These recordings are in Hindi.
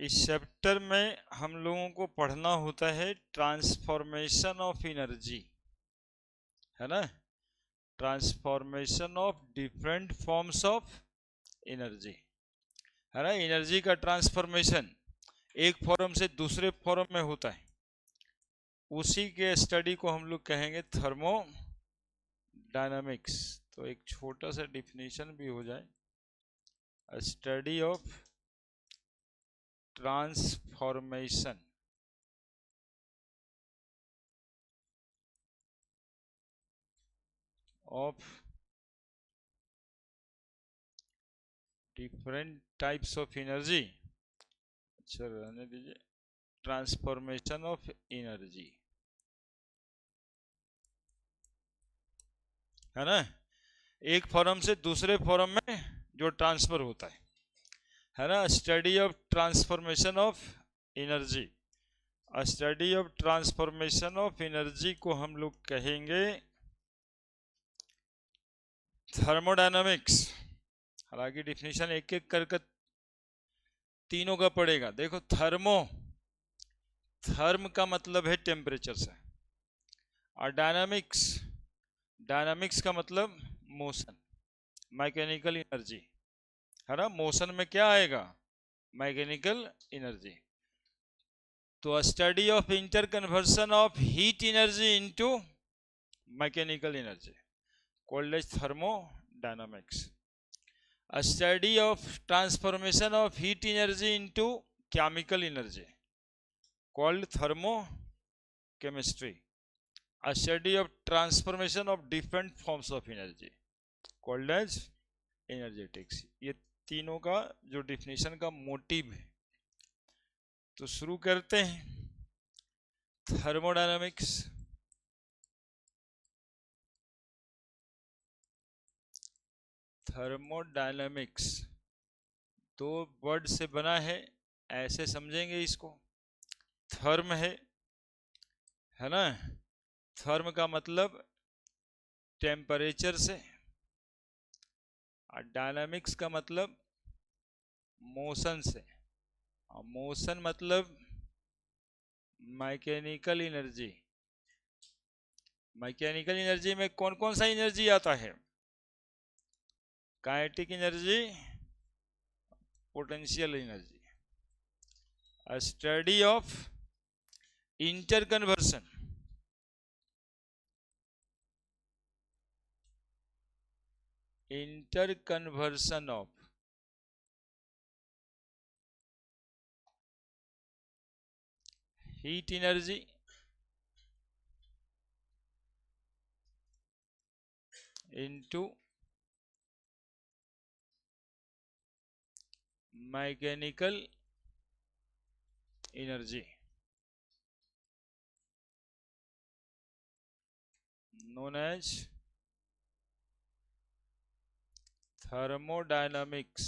इस चैप्टर में हम लोगों को पढ़ना होता है ट्रांसफॉर्मेशन ऑफ एनर्जी, है ना। Transformation of different forms of energy, है ना। एनर्जी का ट्रांसफॉर्मेशन एक फॉर्म से दूसरे फॉर्म में होता है, उसी के स्टडी को हम लोग कहेंगे थर्मोडायनामिक्स। तो एक छोटा सा डिफिनेशन भी हो जाए, study of transformation of different types of energy. अच्छा रहने दीजिए, ट्रांसफॉर्मेशन ऑफ एनर्जी, है ना। एक फॉर्म से दूसरे फॉर्म में जो ट्रांसफर होता है ना। Study of transformation of energy, study of transformation of energy को हम लोग कहेंगे थर्मोडायनामिक्स। हालांकि डिफिनेशन एक एक करके तीनों का पड़ेगा। देखो, थर्म का मतलब है टेम्परेचर से, और डायनामिक्स का मतलब मोशन, मैकेनिकल एनर्जी, है ना। मोशन में क्या आएगा? Mechanical energy. तो study of inter conversion of heat energy into mechanical energy called as thermodynamics. Study of transformation of heat energy into chemical energy called thermochemistry. A study of transformation of different forms of energy called as energetics. ये तीनों का जो डिफिनेशन का मोटिव है, तो शुरू करते हैं। थर्मोडायनामिक्स, थर्मोडायनामिक्स दो वर्ड से बना है, ऐसे समझेंगे इसको। थर्म है ना। थर्म का मतलब टेम्परेचर से, और डायनामिक्स का मतलब मोशन से, और मोशन मतलब मैकेनिकल एनर्जी। मैकेनिकल एनर्जी में कौन कौन सा एनर्जी आता है? Kinetic energy, potential energy. Study of inter conversion, inter conversion of heat energy into mechanical energy known as thermodynamics.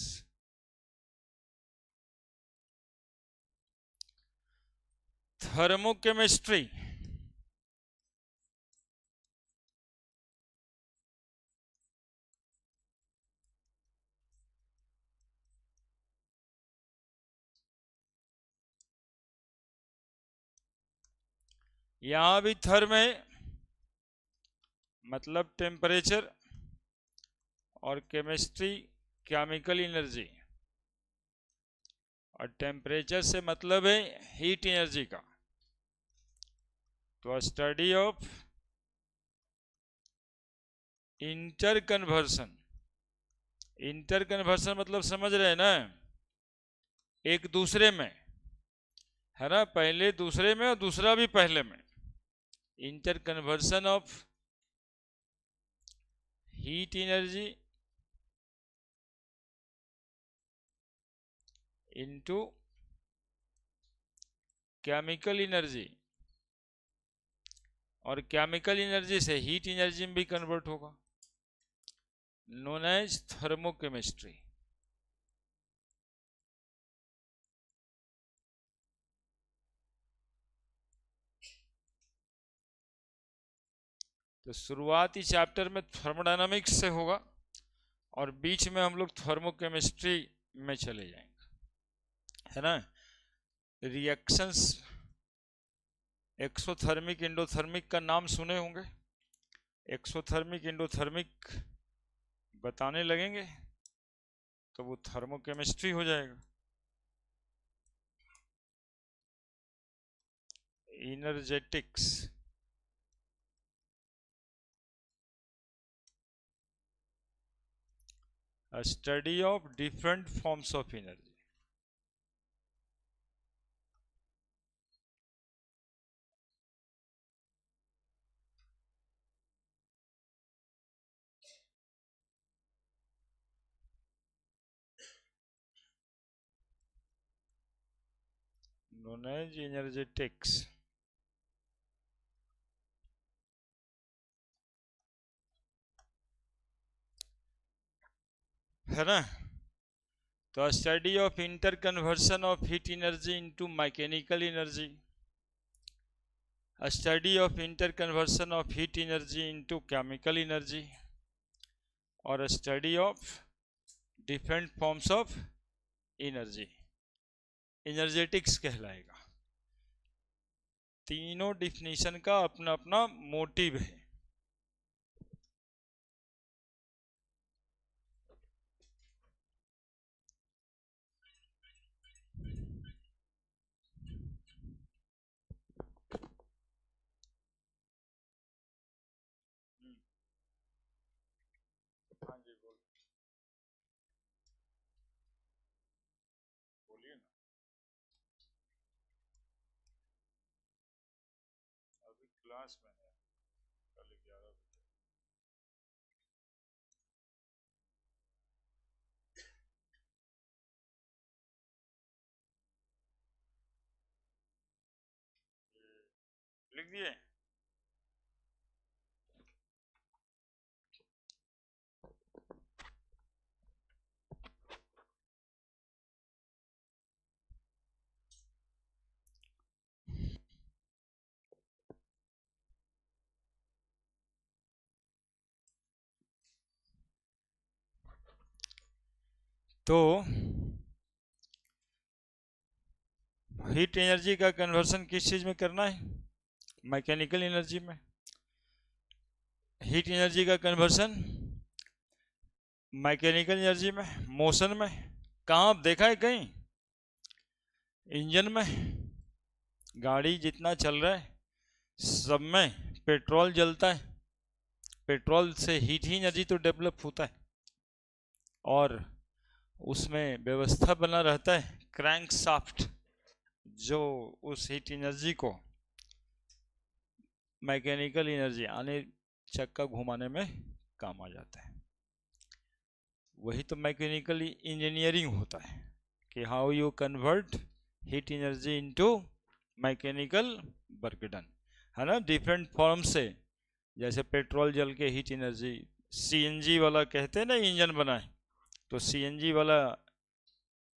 Thermochemistry, यहां भी थर्म है, मतलब टेम्परेचर, और केमिस्ट्री केमिकल एनर्जी, और टेम्परेचर से मतलब है हीट एनर्जी का। तो study of inter conversion, inter conversion मतलब समझ रहे हैं ना, एक दूसरे में, है ना। पहले दूसरे में और दूसरा भी पहले में। Inter conversion of heat energy into chemical energy, और केमिकल एनर्जी से हीट एनर्जी में भी कन्वर्ट होगा, नोन एज थर्मोकेमिस्ट्री। तो शुरुआती चैप्टर में थर्मोडायनामिक्स से होगा, और बीच में हम लोग थर्मोकेमिस्ट्री में चले जाएंगे, है ना। रिएक्शंस एक्सोथर्मिक एंडोथर्मिक का नाम सुने होंगे। एक्सोथर्मिक एंडोथर्मिक बताने लगेंगे तो वो थर्मोकेमिस्ट्री हो जाएगा। इनर्जेटिक्स, a study of different forms of energy. Known as energetics. है ना? तो study of inter conversion of heat energy into mechanical energy, study of inter conversion of heat energy into chemical energy, और study of different forms of energy, energetics कहलाएगा। तीनों डिफिनीशन का अपना अपना मोटिव है। हाँ जी, बोलिए ना। अभी क्लास में है, कल 11 बजे। लिख दिए? तो हीट एनर्जी का कन्वर्सन किस चीज में करना है? मैकेनिकल एनर्जी में। हीट एनर्जी का कन्वर्सन मैकेनिकल एनर्जी में, मोशन में। कहाँ आप देखा है कहीं? इंजन में। गाड़ी जितना चल रहा है सब में पेट्रोल जलता है, पेट्रोल से हीट ही एनर्जी तो डेवलप होता है, और उसमें व्यवस्था बना रहता है क्रैंक शाफ्ट, जो उस हीट एनर्जी को मैकेनिकल एनर्जी यानी चक्का घुमाने में काम आ जाता है। वही तो मैकेनिकल इंजीनियरिंग होता है कि how you convert heat energy into mechanical work done, है ना, डिफरेंट फॉर्म से। जैसे पेट्रोल जल के हीट एनर्जी, सीएनजी वाला कहते हैं ना इंजन बनाए, तो सीएनजी वाला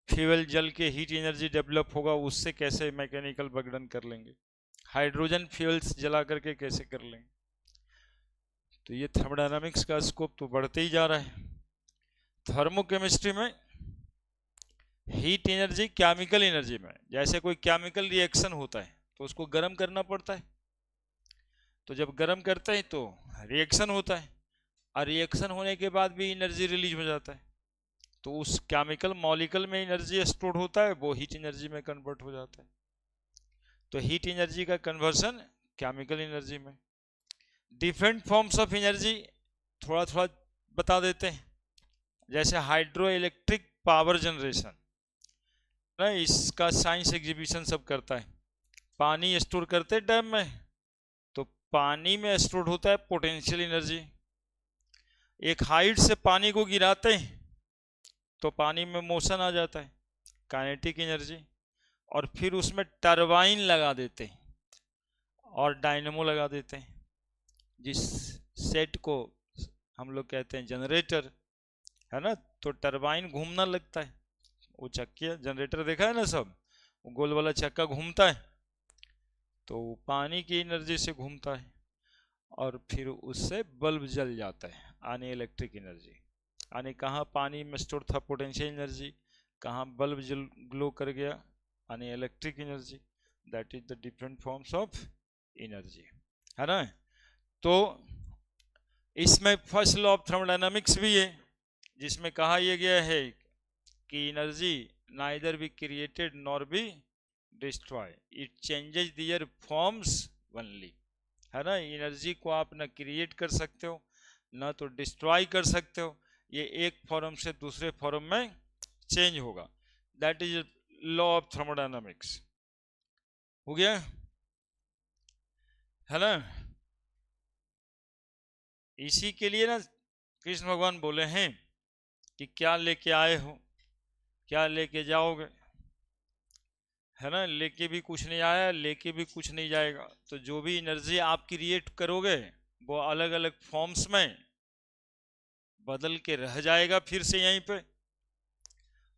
फ्यूल जल के हीट एनर्जी डेवलप होगा, उससे कैसे मैकेनिकल वर्क डन कर लेंगे? हाइड्रोजन फ्यूल्स जला करके कैसे कर लेंगे? तो ये थर्मोडायनामिक्स का स्कोप तो बढ़ते ही जा रहा है। थर्मोकेमिस्ट्री में हीट एनर्जी केमिकल एनर्जी में, जैसे कोई केमिकल रिएक्शन होता है तो उसको गर्म करना पड़ता है, तो जब गर्म करते हैं तो रिएक्शन होता है, और रिएक्शन होने के बाद भी एनर्जी रिलीज हो जाता है, तो उस केमिकल मॉलिक्यूल में एनर्जी स्टोर होता है, वो हीट एनर्जी में कन्वर्ट हो जाता है। तो हीट एनर्जी का कन्वर्सन केमिकल एनर्जी में। डिफरेंट फॉर्म्स ऑफ एनर्जी थोड़ा थोड़ा बता देते हैं। जैसे हाइड्रो इलेक्ट्रिक पावर जनरेशन ना, इसका साइंस एग्जीबिशन सब करता है। पानी स्टोर करते हैं डैम में, तो पानी में स्टोर होता है पोटेंशियल एनर्जी। एक हाइट से पानी को गिराते हैं तो पानी में मोशन आ जाता है, काइनेटिक एनर्जी। और फिर उसमें टरबाइन लगा देते हैं और डायनेमो लगा देते हैं, जिस सेट को हम लोग कहते हैं जनरेटर, है ना। तो टरबाइन घूमना लगता है, वो चक्किया जनरेटर देखा है ना सब, वो गोल वाला चक्का घूमता है, तो पानी की एनर्जी से घूमता है, और फिर उससे बल्ब जल जाता है, यानी इलेक्ट्रिक एनर्जी। यानी कहाँ पानी में स्टोर था पोटेंशियल एनर्जी, कहाँ बल्ब जल ग्लो कर गया, यानी electric energy, that is the different forms of energy, है ना। तो इसमें फर्स्ट लॉ ऑफ थर्मोडायनामिक्स भी है, जिसमें कहा यह गया है कि energy neither be created nor be destroy, it changes their forms only, है ना। एनर्जी को आप ना क्रिएट कर सकते हो ना तो डिस्ट्रॉय कर सकते हो, ये एक फॉर्म से दूसरे फॉर्म में चेंज होगा, that is law of thermodynamics. हो गया, है ना। इसी के लिए ना कृष्ण भगवान बोले हैं कि क्या लेके आए हो, क्या लेके जाओगे, है ना। लेके भी कुछ नहीं आया, लेके भी कुछ नहीं जाएगा। तो जो भी एनर्जी आप क्रिएट करोगे वो अलग अलग फॉर्म्स में बदल के रह जाएगा फिर से यहीं पे,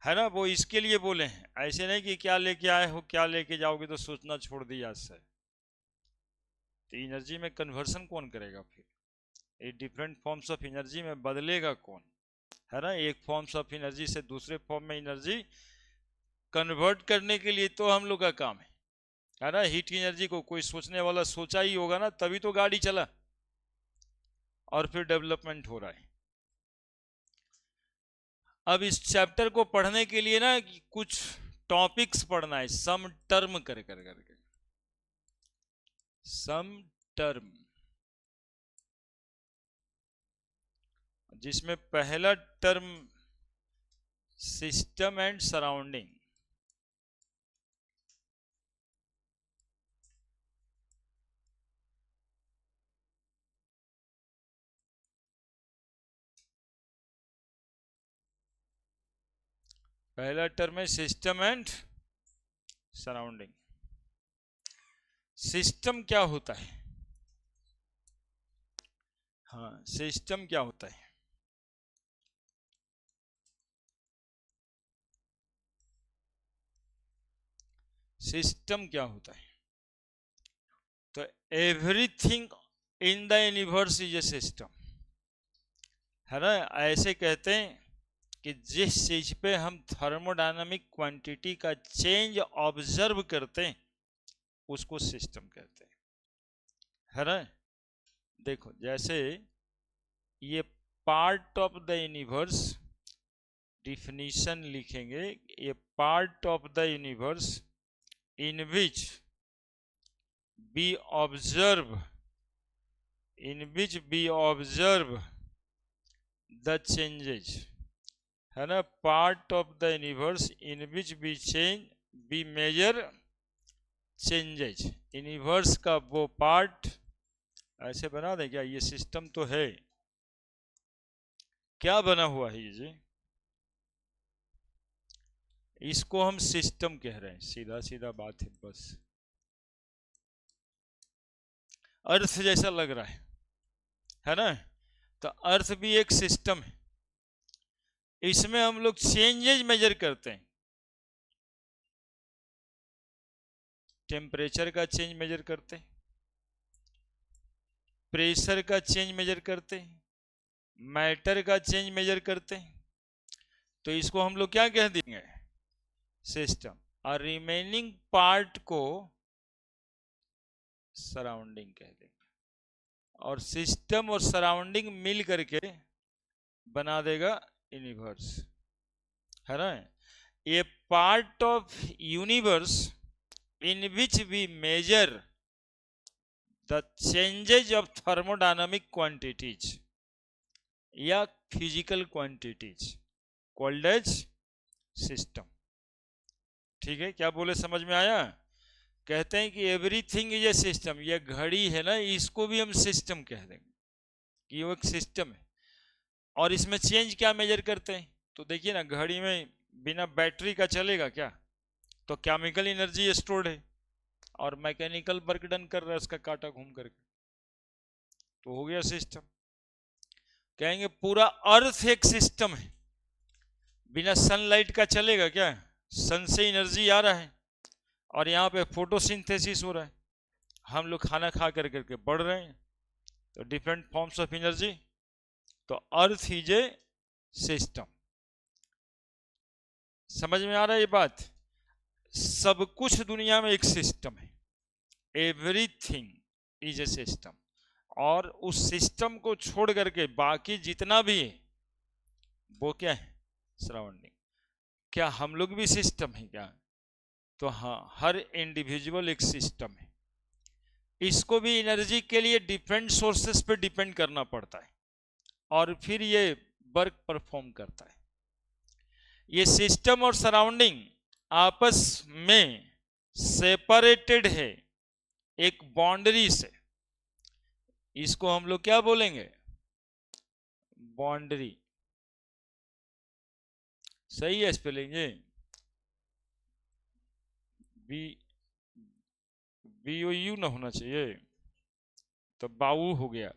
है ना। वो इसके लिए बोले हैं, ऐसे नहीं कि क्या लेके आए हो क्या लेके जाओगे तो सोचना छोड़ दिया आज से। तो एनर्जी में कन्वर्सन कौन करेगा फिर, ये डिफरेंट फॉर्म्स ऑफ एनर्जी में बदलेगा कौन, है ना। एक फॉर्म्स ऑफ एनर्जी से दूसरे फॉर्म में एनर्जी कन्वर्ट करने के लिए तो हम लोग का काम है ना। हीट एनर्जी को कोई सोचने वाला सोचा ही होगा ना, तभी तो गाड़ी चला और फिर डेवलपमेंट हो रहा है। अब इस चैप्टर को पढ़ने के लिए ना कुछ टॉपिक्स पढ़ना है, सम टर्म करके सम टर्म, जिसमें पहला टर्म सिस्टम एंड सराउंडिंग, पहला टर्म है सिस्टम एंड सराउंडिंग। सिस्टम क्या होता है, हाँ सिस्टम क्या होता है। सिस्टम क्या होता है, तो everything in the universe is a system, है ना। ऐसे कहते हैं कि जिस चीज पे हम थर्मोडायनामिक क्वांटिटी का चेंज ऑब्जर्व करते हैं उसको सिस्टम कहते हैं, है ना। देखो जैसे ये part of the universe, definition लिखेंगे, ये part of the universe in which we observe the changes, है ना। Part of the universe in which we measure changes, universe का वो पार्ट, ऐसे बना दें क्या, ये सिस्टम तो है, क्या बना हुआ है ये जी, इसको हम सिस्टम कह रहे हैं, सीधा सीधा बात है बस। अर्थ जैसा लग रहा है ना। तो अर्थ भी एक सिस्टम है, इसमें हम लोग चेंजेस मेजर करते हैं, टेम्परेचर का चेंज मेजर करते हैं, प्रेशर का चेंज मेजर करते हैं, मैटर का चेंज मेजर करते हैं। तो इसको हम लोग क्या कह देंगे, सिस्टम, और रिमेनिंग पार्ट को सराउंडिंग कह देंगे। और सिस्टम और सराउंडिंग मिल करके बना देगा यूनिवर्स, है ना। A part of universe in which we measure the changes of thermodynamic quantities या physical quantities called as system. ठीक है, क्या बोले, समझ में आया। कहते हैं कि एवरीथिंग इज ए सिस्टम, ये घड़ी है ना, इसको भी हम सिस्टम कह देंगे कि वो एक सिस्टम है। और इसमें चेंज क्या मेजर करते हैं, तो देखिए ना, घड़ी में बिना बैटरी का चलेगा क्या, तो केमिकल एनर्जी स्टोर्ड है और मैकेनिकल वर्क डन कर रहा है उसका कांटा घूम करके, तो हो गया सिस्टम। कहेंगे पूरा अर्थ एक सिस्टम है, बिना सनलाइट का चलेगा क्या, सन से एनर्जी आ रहा है और यहाँ पे फोटोसिंथेसिस हो रहा है, हम लोग खाना खा कर करके बढ़ रहे हैं, तो डिफरेंट फॉर्म्स ऑफ एनर्जी। तो अर्थ इज ए सिस्टम, समझ में आ रहा है ये बात। सब कुछ दुनिया में एक सिस्टम है, एवरीथिंग इज ए सिस्टम, और उस सिस्टम को छोड़ करके बाकी जितना भी है वो क्या है, सराउंडिंग। क्या हम लोग भी सिस्टम है क्या? तो हाँ, हर इंडिविजुअल एक सिस्टम है। इसको भी एनर्जी के लिए डिफरेंट सोर्सेस पे डिपेंड करना पड़ता है और फिर ये वर्क परफॉर्म करता है। ये सिस्टम और सराउंडिंग आपस में सेपरेटेड है एक बाउंड्री से। इसको हम लोग क्या बोलेंगे, बाउंड्री। सही है स्पेलिंग ये, बी BOU ना होना चाहिए, तो बाऊ हो गया।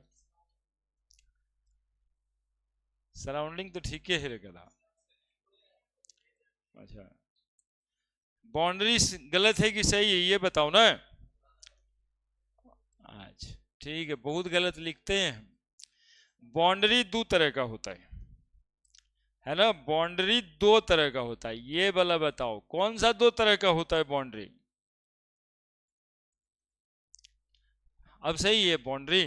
सराउंडिंग तो ठीक ही है गधा। अच्छा, बाउंड्री गलत है कि सही है ये बताओ ना। अच्छा ठीक है, बहुत गलत लिखते हैं। बाउंड्री दो तरह का होता है ना, बाउंड्री दो तरह का होता है। ये वाला बताओ कौन सा दो तरह का होता है बाउंड्री? अब सही है बाउंड्री,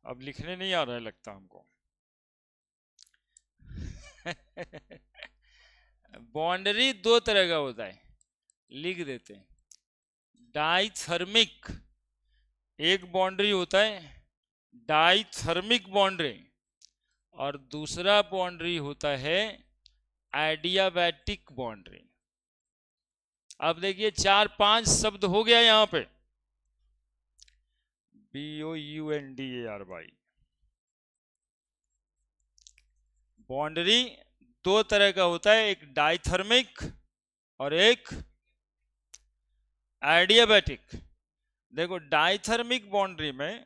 अब लिखने नहीं आ रहा है लगता हमको। बाउंड्री दो तरह का होता है, लिख देते हैं। डाइथर्मिक एक बाउंड्री होता है, डाइथर्मिक बाउंड्री, और दूसरा बाउंड्री होता है एडियाबैटिक बाउंड्री। अब देखिए 4-5 शब्द हो गया यहां पे, BOUNDARY। बाउंड्री दो तरह का होता है, एक डाइथर्मिक और एक एडियाबैटिक। देखो डाइथर्मिक बाउंड्री में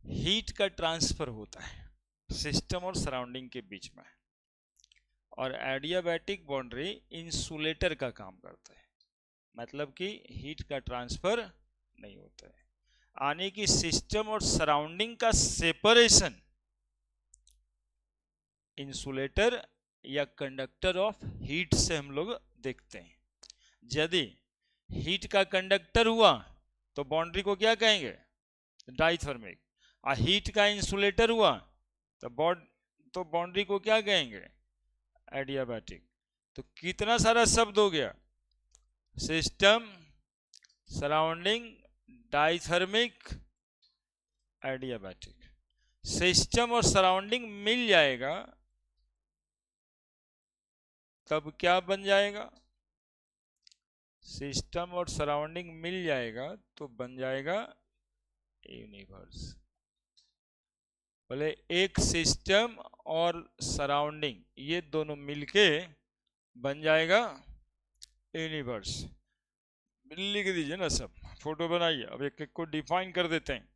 हीट का ट्रांसफर होता है सिस्टम और सराउंडिंग के बीच में, और एडियाबैटिक बाउंड्री इंसुलेटर का काम करता है, मतलब कि हीट का ट्रांसफर नहीं होता है। आने की सिस्टम और सराउंडिंग का सेपरेशन इंसुलेटर या कंडक्टर ऑफ हीट से हम लोग देखते हैं। यदि हीट का कंडक्टर हुआ तो बाउंड्री को क्या कहेंगे, डाइथर्मिक। और हीट का इंसुलेटर हुआ तो बाउंड्री को क्या कहेंगे, एडियाबैटिक। तो कितना सारा शब्द हो गया, system, surrounding, diathermic, adiabatic. System और सराउंडिंग मिल जाएगा तब क्या बन जाएगा, सिस्टम और सराउंडिंग मिल जाएगा तो बन जाएगा यूनिवर्स। बोले एक सिस्टम और सराउंडिंग ये दोनों मिलके बन जाएगा यूनिवर्स। लिख दीजिए ना सब, फोटो बनाइए। अब एक एक को डिफाइन कर देते हैं।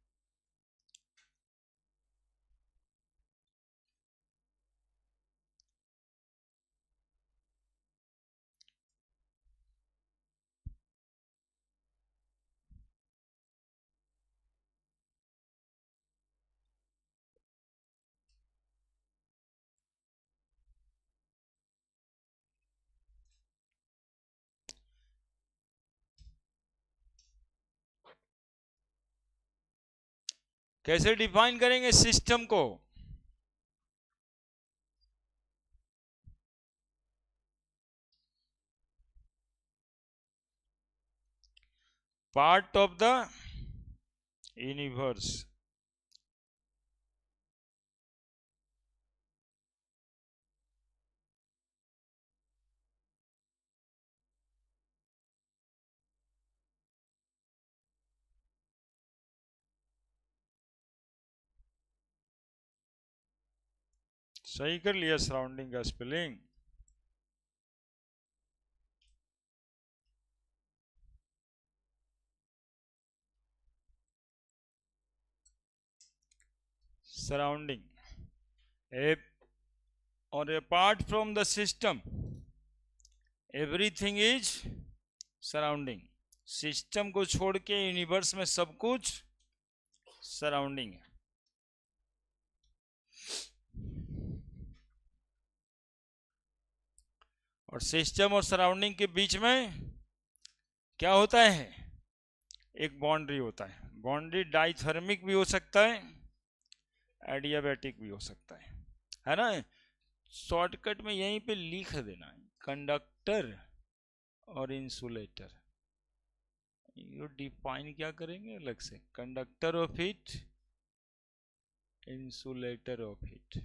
कैसे डिफाइन करेंगे सिस्टम को, पार्ट ऑफ द यूनिवर्स। सही कर लिया सराउंडिंग का स्पेलिंग। सराउंडिंग और apart from the system everything is surrounding. System को छोड़ के यूनिवर्स में सब कुछ सराउंडिंग है। और सिस्टम और सराउंडिंग के बीच में क्या होता है, एक बाउंड्री होता है। बाउंड्री डाइथर्मिक भी हो सकता है, एडियाबैटिक भी हो सकता है ना। शॉर्टकट में यहीं पे लिख देना है, कंडक्टर और इंसुलेटर। ये डिफाइन क्या करेंगे अलग से, conductor of heat, insulator of heat.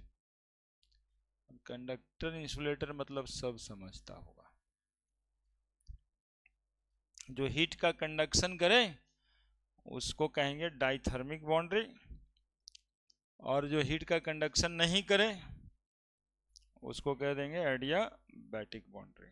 Conductor insulator मतलब सब समझता होगा। जो हीट का कंडक्शन करे उसको कहेंगे डाइथर्मिक बाउंड्री, और जो हीट का कंडक्शन नहीं करे उसको कह देंगे एडियाबैटिक बाउंड्री।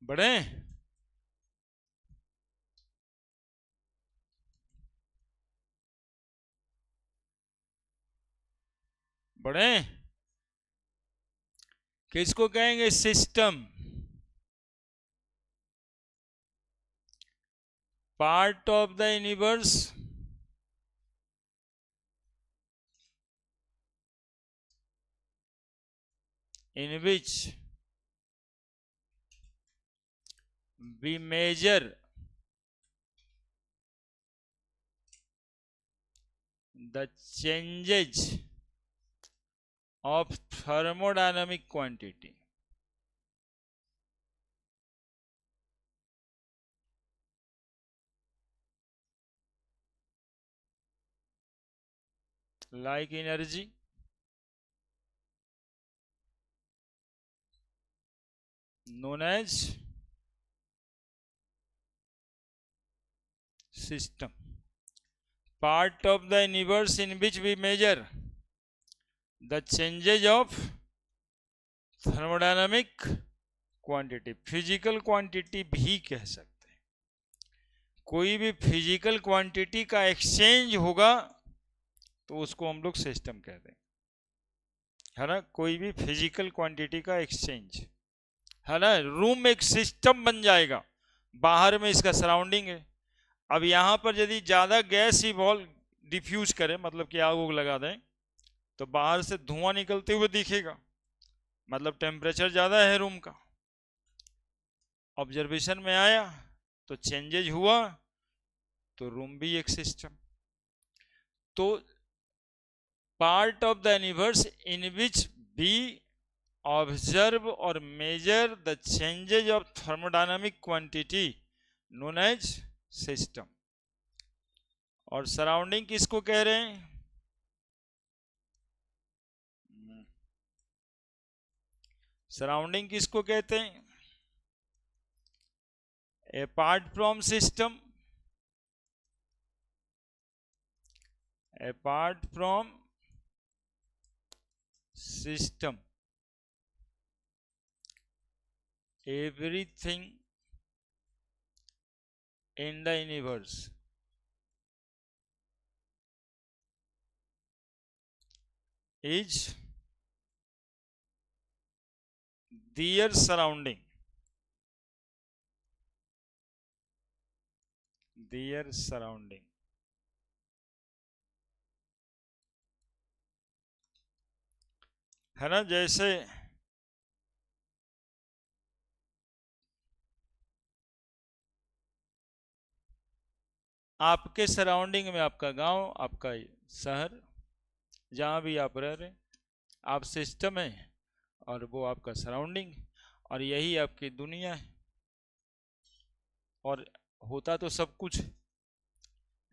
बड़े बड़े किसको कहेंगे, system. Part of the universe in which we measure the changes of thermodynamic quantity. Like energy, known as system. Part of the universe in which we measure the changes of thermodynamic quantity. Physical quantity भी कह सकते हैं। कोई भी फिजिकल क्वांटिटी का एक्सचेंज होगा तो उसको हम लोग सिस्टम कहते हैं, है ना। कोई भी फिजिकल क्वांटिटी का एक्सचेंज, है ना। रूम में एक सिस्टम बन जाएगा, बाहर में इसका सराउंडिंग है। अब यहां पर यदि ज्यादा गैस इवॉल्व डिफ्यूज करें, मतलब कि आग उग लगा दें, तो बाहर से धुआं निकलते हुए दिखेगा, मतलब टेम्परेचर ज्यादा है रूम का। ऑब्जर्वेशन में आया तो चेंजेज हुआ, तो रूम भी एक सिस्टम। तो part of the universe in which we observe और measure the changes of thermodynamic quantity known as system. और सराउंडिंग किसको कह रहे हैं, सराउंडिंग किसको कहते हैं, apart from system, apart from system, everything in the universe is their surrounding, their surrounding। है ना, जैसे आपके सराउंडिंग में आपका गांव, आपका शहर, जहां भी आप रह रहे, आप सिस्टम है और वो आपका सराउंडिंग, और यही आपकी दुनिया है। और होता तो सब कुछ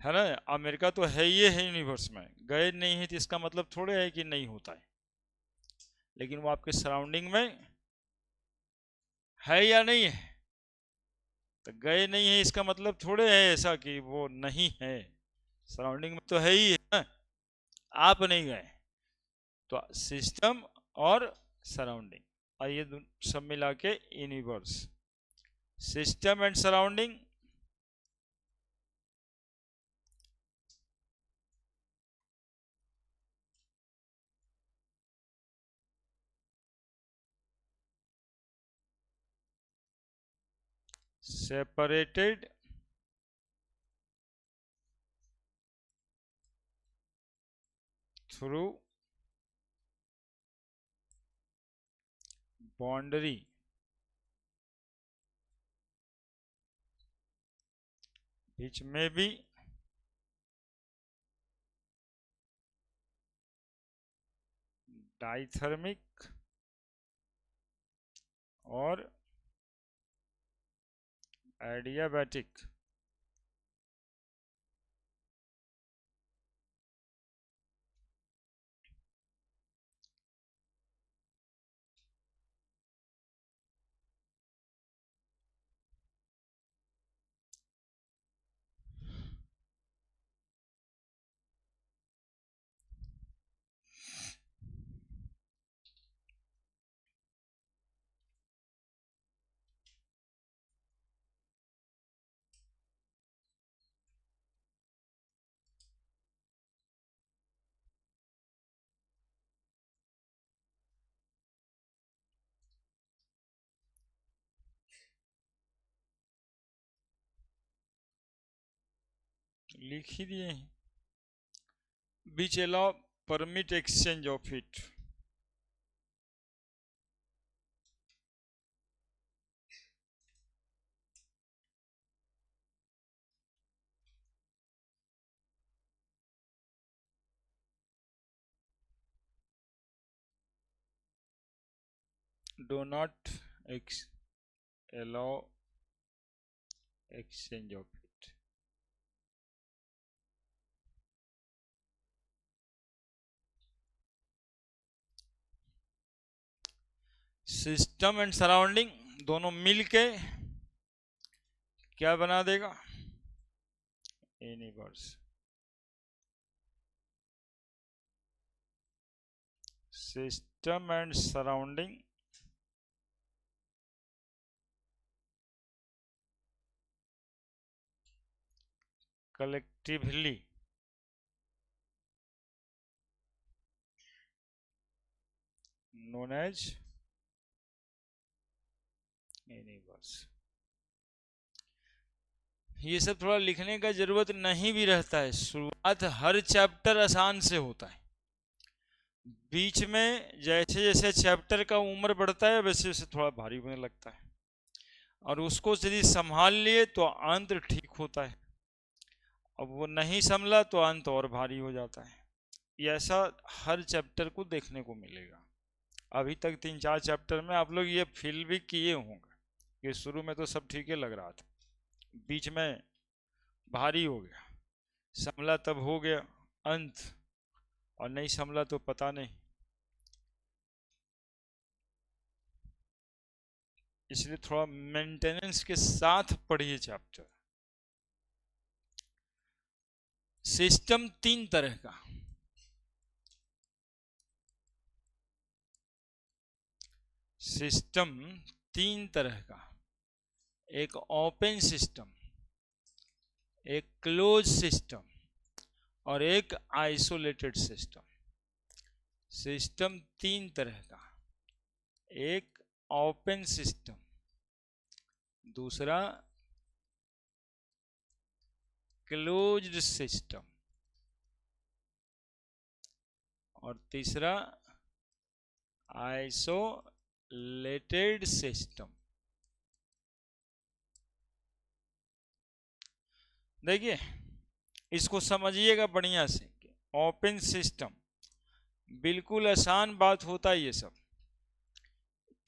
है ना। अमेरिका तो है, ये है यूनिवर्स में, गए नहीं है तो इसका मतलब थोड़े है कि नहीं होता है, लेकिन वो आपके सराउंडिंग में है या नहीं है। तो गए नहीं है इसका मतलब थोड़े है ऐसा कि वो नहीं है, सराउंडिंग में तो है ही है ना। आप नहीं गए, तो सिस्टम और सराउंडिंग, आइए सब मिला के universe, system and surrounding, separated through boundary which may be dithermic or adiabatic. लिख ही दिए हैं, which allow permit exchange of it. Do not allow exchange of it. System and surrounding दोनों मिलके क्या बना देगा, universe. System and surrounding collectively known as universe. ये सब थोड़ा लिखने का जरूरत नहीं भी रहता है, शुरुआत हर चैप्टर आसान से होता है, बीच में जैसे जैसे चैप्टर का उम्र बढ़ता है वैसे वैसे थोड़ा भारी होने लगता है, और उसको यदि संभाल लिए तो अंत ठीक होता है, अब वो नहीं संभला तो अंत और भारी हो जाता है। ये ऐसा हर चैप्टर को देखने को मिलेगा। अभी तक 3-4 चैप्टर में आप लोग ये फील भी किए होंगे कि शुरू में तो सब ठीक ही लग रहा था, बीच में भारी हो गया, संभला तब हो गया अंत, और नहीं संभला तो पता नहीं। इसलिए थोड़ा मेंटेनेंस के साथ पढ़िए चैप्टर। सिस्टम 3 तरह का, सिस्टम 3 तरह का, एक ओपन सिस्टम, एक क्लोज सिस्टम और एक आइसोलेटेड सिस्टम। सिस्टम 3 तरह का, एक ओपन सिस्टम, दूसरा क्लोज्ड सिस्टम और तीसरा आइसोलेटेड सिस्टम। देखिए इसको समझिएगा बढ़िया से, ओपन सिस्टम बिल्कुल आसान बात होता है। ये सब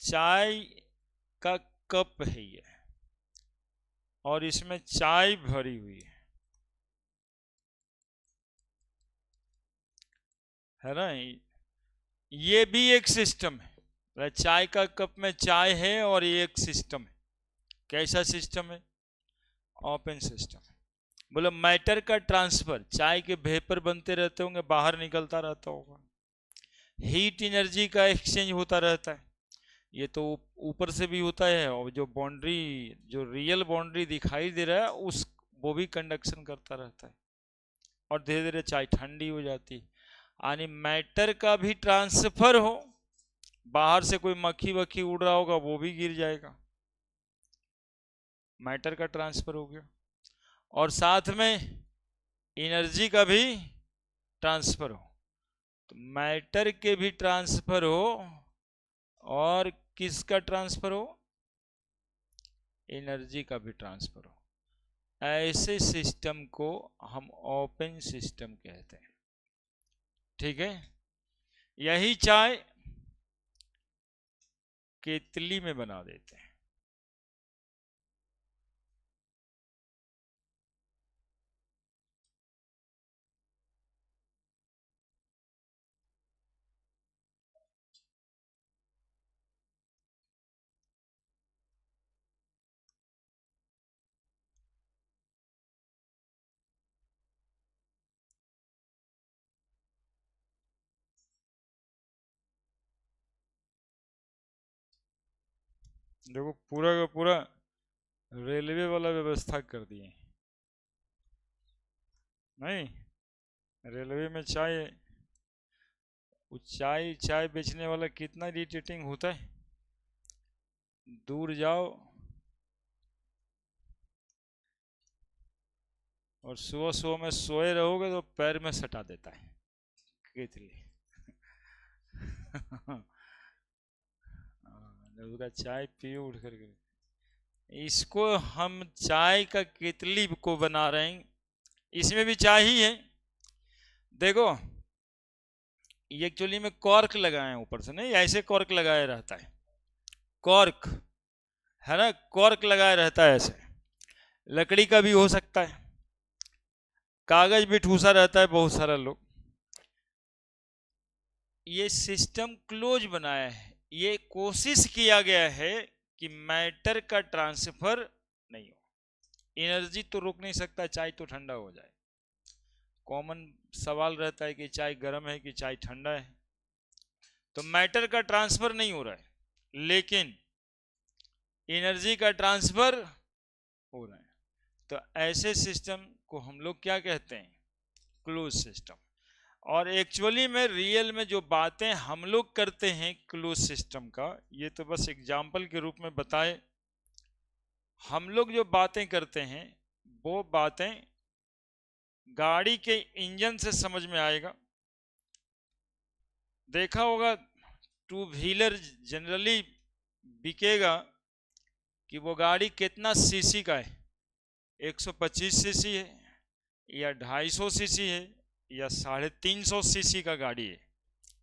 चाय का कप है ये, और इसमें चाय भरी हुई है ना, ये भी एक सिस्टम है। चाय का कप में चाय है और ये एक सिस्टम है। कैसा सिस्टम है, ओपन सिस्टम। बोलो मैटर का ट्रांसफर, चाय के वेपर बनते रहते होंगे, बाहर निकलता रहता होगा, हीट एनर्जी का एक्सचेंज होता रहता है। ये तो ऊपर से भी होता है, और जो बाउंड्री, जो रियल बाउंड्री दिखाई दे रहा है उस, वो भी कंडक्शन करता रहता है, और धीरे धीरे चाय ठंडी हो जाती। यानी मैटर का भी ट्रांसफर हो, बाहर से कोई मक्खी वक्खी उड़ रहा होगा वो भी गिर जाएगा, मैटर का ट्रांसफर हो गया। और साथ में एनर्जी का भी ट्रांसफर हो, तो मैटर के भी ट्रांसफर हो और किसका ट्रांसफर हो, एनर्जी का भी ट्रांसफर हो। ऐसे सिस्टम को हम ओपन सिस्टम कहते हैं। ठीक है, यही चाय केतली में बना देते हैं। देखो पूरा का पूरा रेलवे वाला व्यवस्था कर दिए। नहीं, रेलवे में चाय, चाय चाय बेचने वाला कितना इरिटेटिंग होता है। दूर जाओ और सुबह सुबह में सोए रहोगे तो पैर में सटा देता है केतली। उसका चाय पियो उठ करके। इसको हम चाय का केतली को बना रहे हैं, इसमें भी चाय ही है। देखो ये एक्चुअली में कॉर्क लगाए हैं ऊपर से, नहीं ऐसे कॉर्क लगाया रहता है, कॉर्क है ना, कॉर्क लगाया रहता है ऐसे। लकड़ी का भी हो सकता है, कागज भी ठूसा रहता है बहुत सारा लोग। ये सिस्टम क्लोज बनाया है, ये कोशिश किया गया है कि मैटर का ट्रांसफर नहीं हो। एनर्जी तो रोक नहीं सकता, चाय तो ठंडा हो जाए। कॉमन सवाल रहता है कि चाय गर्म है कि चाय ठंडा है, तो मैटर का ट्रांसफर नहीं हो रहा है, लेकिन एनर्जी का ट्रांसफर हो रहा है। तो ऐसे सिस्टम को हम लोग क्या कहते हैं, क्लोज सिस्टम। और एक्चुअली में रियल में जो बातें हम लोग करते हैं क्लोज सिस्टम का, ये तो बस एग्जाम्पल के रूप में बताए। हम लोग जो बातें करते हैं वो बातें गाड़ी के इंजन से समझ में आएगा। देखा होगा टू व्हीलर जनरली बिकेगा कि वो गाड़ी कितना सीसी का है, 125 सीसी है या 250 सीसी है या 350 सीसी का गाड़ी है।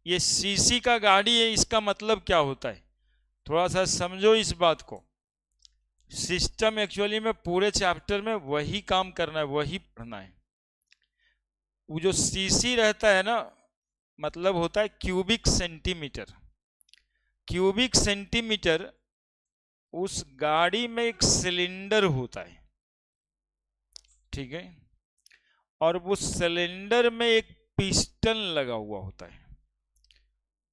ये सीसी का गाड़ी है, इसका मतलब क्या होता है, थोड़ा सा समझो इस बात को। सिस्टम एक्चुअली में पूरे चैप्टर में वही काम करना है, वही पढ़ना है। वो जो सीसी रहता है ना, मतलब होता है क्यूबिक सेंटीमीटर। क्यूबिक सेंटीमीटर, उस गाड़ी में एक सिलेंडर होता है, ठीक है, और वो सिलेंडर में एक पिस्टन लगा हुआ होता है,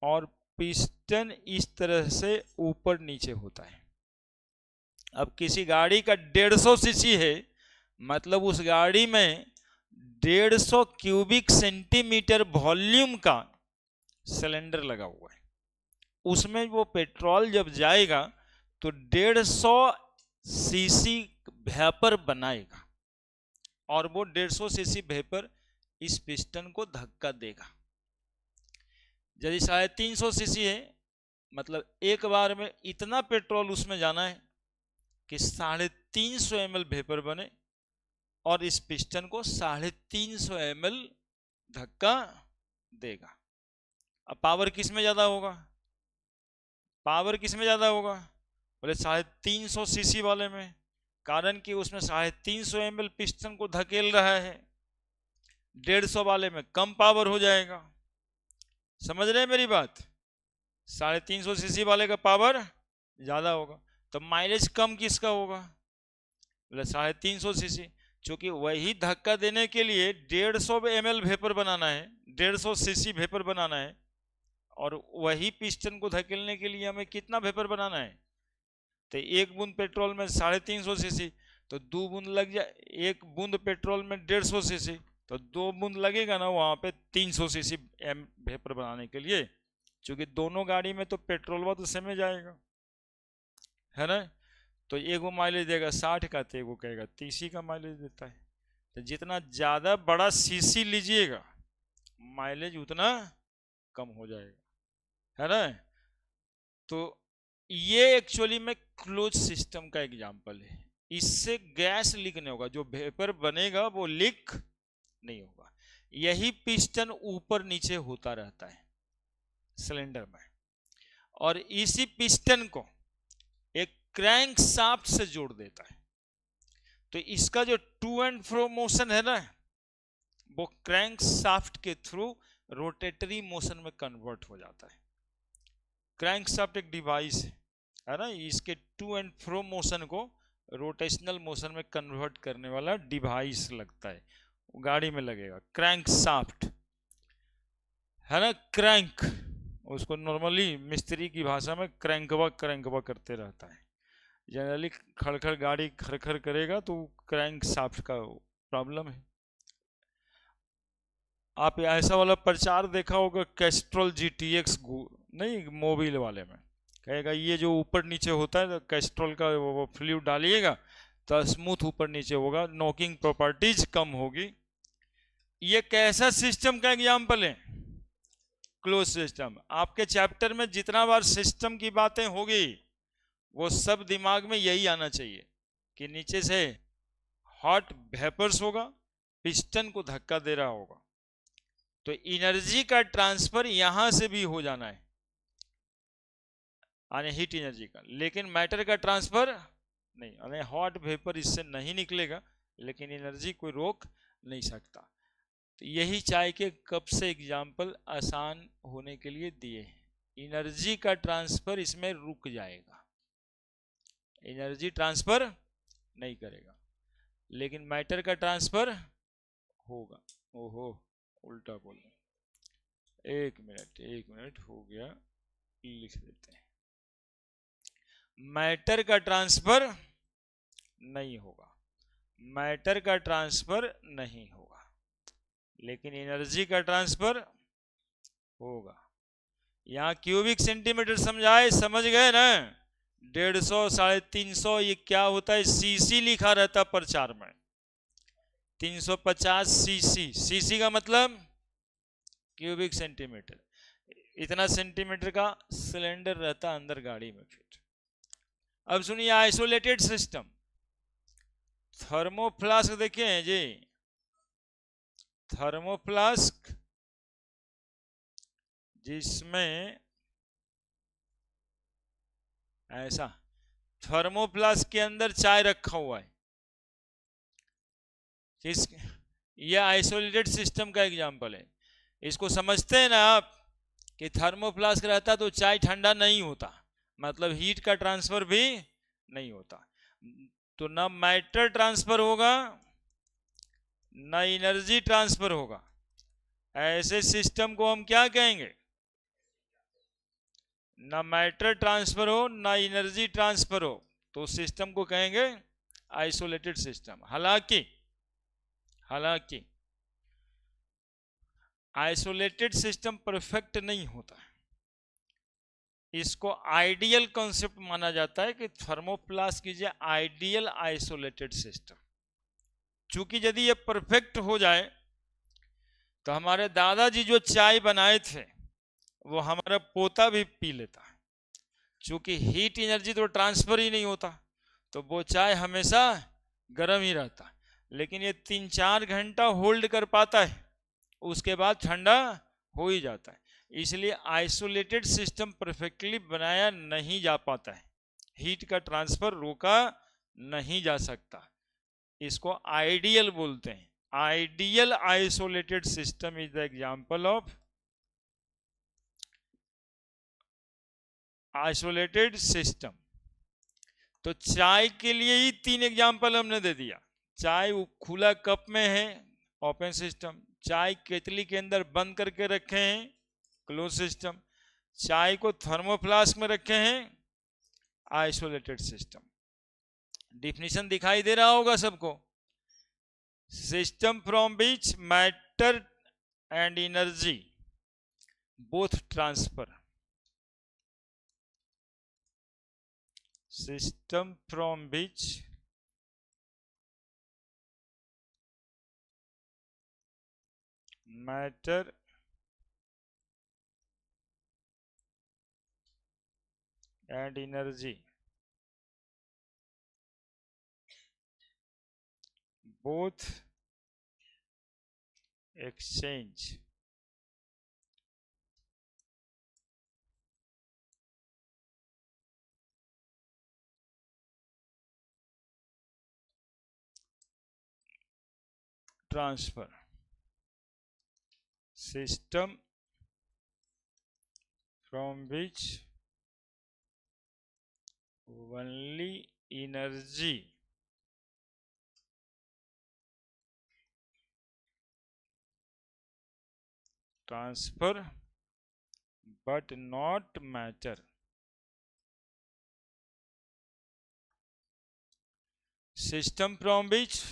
और पिस्टन इस तरह से ऊपर नीचे होता है। अब किसी गाड़ी का 150 सीसी है, मतलब उस गाड़ी में 150 क्यूबिक सेंटीमीटर वॉल्यूम का सिलेंडर लगा हुआ है। उसमें वो पेट्रोल जब जाएगा तो 150 सीसी वेपर बनाएगा, और वो 150 सीसी वेपर इस पिस्टन को धक्का देगा। यदि 350 सीसी है, मतलब एक बार में इतना पेट्रोल उसमें जाना है कि 350 ml वेपर बने, और इस पिस्टन को 350 ml धक्का देगा। अब पावर किस में ज्यादा होगा, पावर किस में ज्यादा होगा, बोले 350 सीसी वाले में, कारण कि उसमें 350 ml पिस्टन को धकेल रहा है। 150 वाले में कम पावर हो जाएगा। समझ रहे हैं मेरी बात, 350 सीसी वाले का पावर ज्यादा होगा, तो माइलेज कम किसका होगा, बोले 350 सीसी। चूंकि वही धक्का देने के लिए 150 ml वेपर बनाना है, 150 सीसी वेपर बनाना है, और वही पिस्टन को धकेलने के लिए हमें कितना वेपर बनाना है, तो 1 बूंद पेट्रोल में 350 सीसी, तो 2 बूंद लग जाए, 1 बूंद पेट्रोल में 150 सीसी, तो 2 बूंद लगेगा ना वहां पे 300 सीसी वेपर बनाने के लिए, क्योंकि दोनों गाड़ी में तो पेट्रोल तो सेम जाएगा, है ना। तो एगो माइलेज देगा 60 का, तो एगो कहेगा 30 का माइलेज देता है। तो जितना ज़्यादा बड़ा सीसी लीजिएगा माइलेज उतना कम हो जाएगा, है ना। तो ये एक्चुअली में क्लोज सिस्टम का एग्जांपल है। इससे गैस लीक नहीं होगा, जो वेपर बनेगा वो लीक नहीं होगा। यही पिस्टन ऊपर नीचे होता रहता है सिलेंडर में, और इसी पिस्टन को एक क्रैंक शाफ्ट से जोड़ देता है। तो इसका जो टू एंड फ्रो मोशन है ना, वो क्रैंक शाफ्ट के थ्रू रोटेटरी मोशन में कन्वर्ट हो जाता है। क्रैंक शाफ्ट एक डिवाइस है ना, इसके टू एंड फ्रो मोशन को रोटेशनल मोशन में कन्वर्ट करने वाला डिवाइस लगता है, गाड़ी में लगेगा क्रैंक शाफ्ट, है ना। क्रैंक उसको नॉर्मली मिस्त्री की भाषा में क्रैंकवा करते रहता है। जनरली खड़खड़ गाड़ी खड़खड़ करेगा तो क्रैंक शाफ्ट का प्रॉब्लम है। आप ऐसा वाला प्रचार देखा होगा कैस्ट्रॉल GTX नहीं, मोबिल वाले में कहेगा ये जो ऊपर नीचे होता है, तो कैस्ट्रॉल का वो फ्लूइड डालिएगा तो स्मूथ ऊपर नीचे होगा, नॉकिंग प्रॉपर्टीज कम होगी। ये कैसा सिस्टम का एग्जाम्पल है? Close system. आपके चैप्टर में जितना बार सिस्टम की बातें होगी वो सब दिमाग में यही आना चाहिए कि नीचे से हॉट वेपर्स होगा, पिस्टन को धक्का दे रहा होगा, तो एनर्जी का ट्रांसफर यहां से भी हो जाना है, यानी हीट एनर्जी का, लेकिन मैटर का ट्रांसफर नहीं, यानी हॉट वेपर इससे नहीं निकलेगा, लेकिन एनर्जी कोई रोक नहीं सकता। तो यही चाय के कप से एग्जाम्पल आसान होने के लिए दिए हैं। एनर्जी का ट्रांसफर इसमें रुक जाएगा, एनर्जी ट्रांसफर नहीं करेगा, लेकिन मैटर का ट्रांसफर होगा। ओहो उल्टा बोल, एक मिनट हो गया, लिख देते हैं। मैटर का ट्रांसफर नहीं होगा, मैटर का ट्रांसफर नहीं होगा, लेकिन एनर्जी का ट्रांसफर होगा। यहां क्यूबिक सेंटीमीटर समझाए, समझ गए ना। 150, 350 ये क्या होता है, सीसी लिखा रहता प्रचार में, 350 सीसी। सीसी का मतलब क्यूबिक सेंटीमीटर। इतना सेंटीमीटर का सिलेंडर रहता अंदर गाड़ी में फिट। अब सुनिए आइसोलेटेड सिस्टम। थर्मोफ्लास्क देखे हैं जी, थर्मोफ्लास्क जिसमें ऐसा, थर्मोफ्लास्क के अंदर चाय रखा हुआ है, यह आइसोलेटेड सिस्टम का एग्जांपल है। इसको समझते हैं ना आप कि थर्मोफ्लास्क रहता तो चाय ठंडा नहीं होता, मतलब हीट का ट्रांसफर भी नहीं होता, तो ना मैटर ट्रांसफर होगा ना एनर्जी ट्रांसफर होगा। ऐसे सिस्टम को हम क्या कहेंगे? ना मैटर ट्रांसफर हो ना एनर्जी ट्रांसफर हो, तो सिस्टम को कहेंगे आइसोलेटेड सिस्टम। हालांकि आइसोलेटेड सिस्टम परफेक्ट नहीं होता, इसको आइडियल कॉन्सेप्ट माना जाता है कि थर्मोप्लास्क इज आइडियल आइसोलेटेड सिस्टम। चूंकि यदि ये परफेक्ट हो जाए तो हमारे दादाजी जो चाय बनाए थे वो हमारा पोता भी पी लेता। चूंकि हीट एनर्जी तो ट्रांसफर ही नहीं होता, तो वो चाय हमेशा गर्म ही रहता, लेकिन ये 3-4 घंटा होल्ड कर पाता है, उसके बाद ठंडा हो ही जाता है। इसलिए आइसोलेटेड सिस्टम परफेक्टली बनाया नहीं जा पाता है, हीट का ट्रांसफर रोका नहीं जा सकता, इसको आइडियल बोलते हैं। Ideal isolated system is the example of isolated system. तो चाय के लिए ही 3 एग्जांपल हमने दे दिया। चाय खुला कप में है, ओपन सिस्टम। चाय केतली के अंदर बंद करके रखे हैं, क्लोज सिस्टम। चाय को थर्मोफ्लास्क में रखे हैं, आइसोलेटेड सिस्टम। डिफिनीशन दिखाई दे रहा होगा सबको। System from which matter and energy both transfer. System from which matter and energy both exchange transfer। system from which only energy transfer but not matter। system from which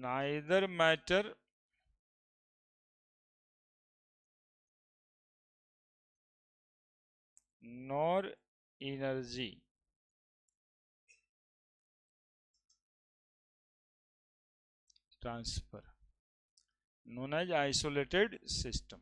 neither matter nor energy transfer, known as isolated system।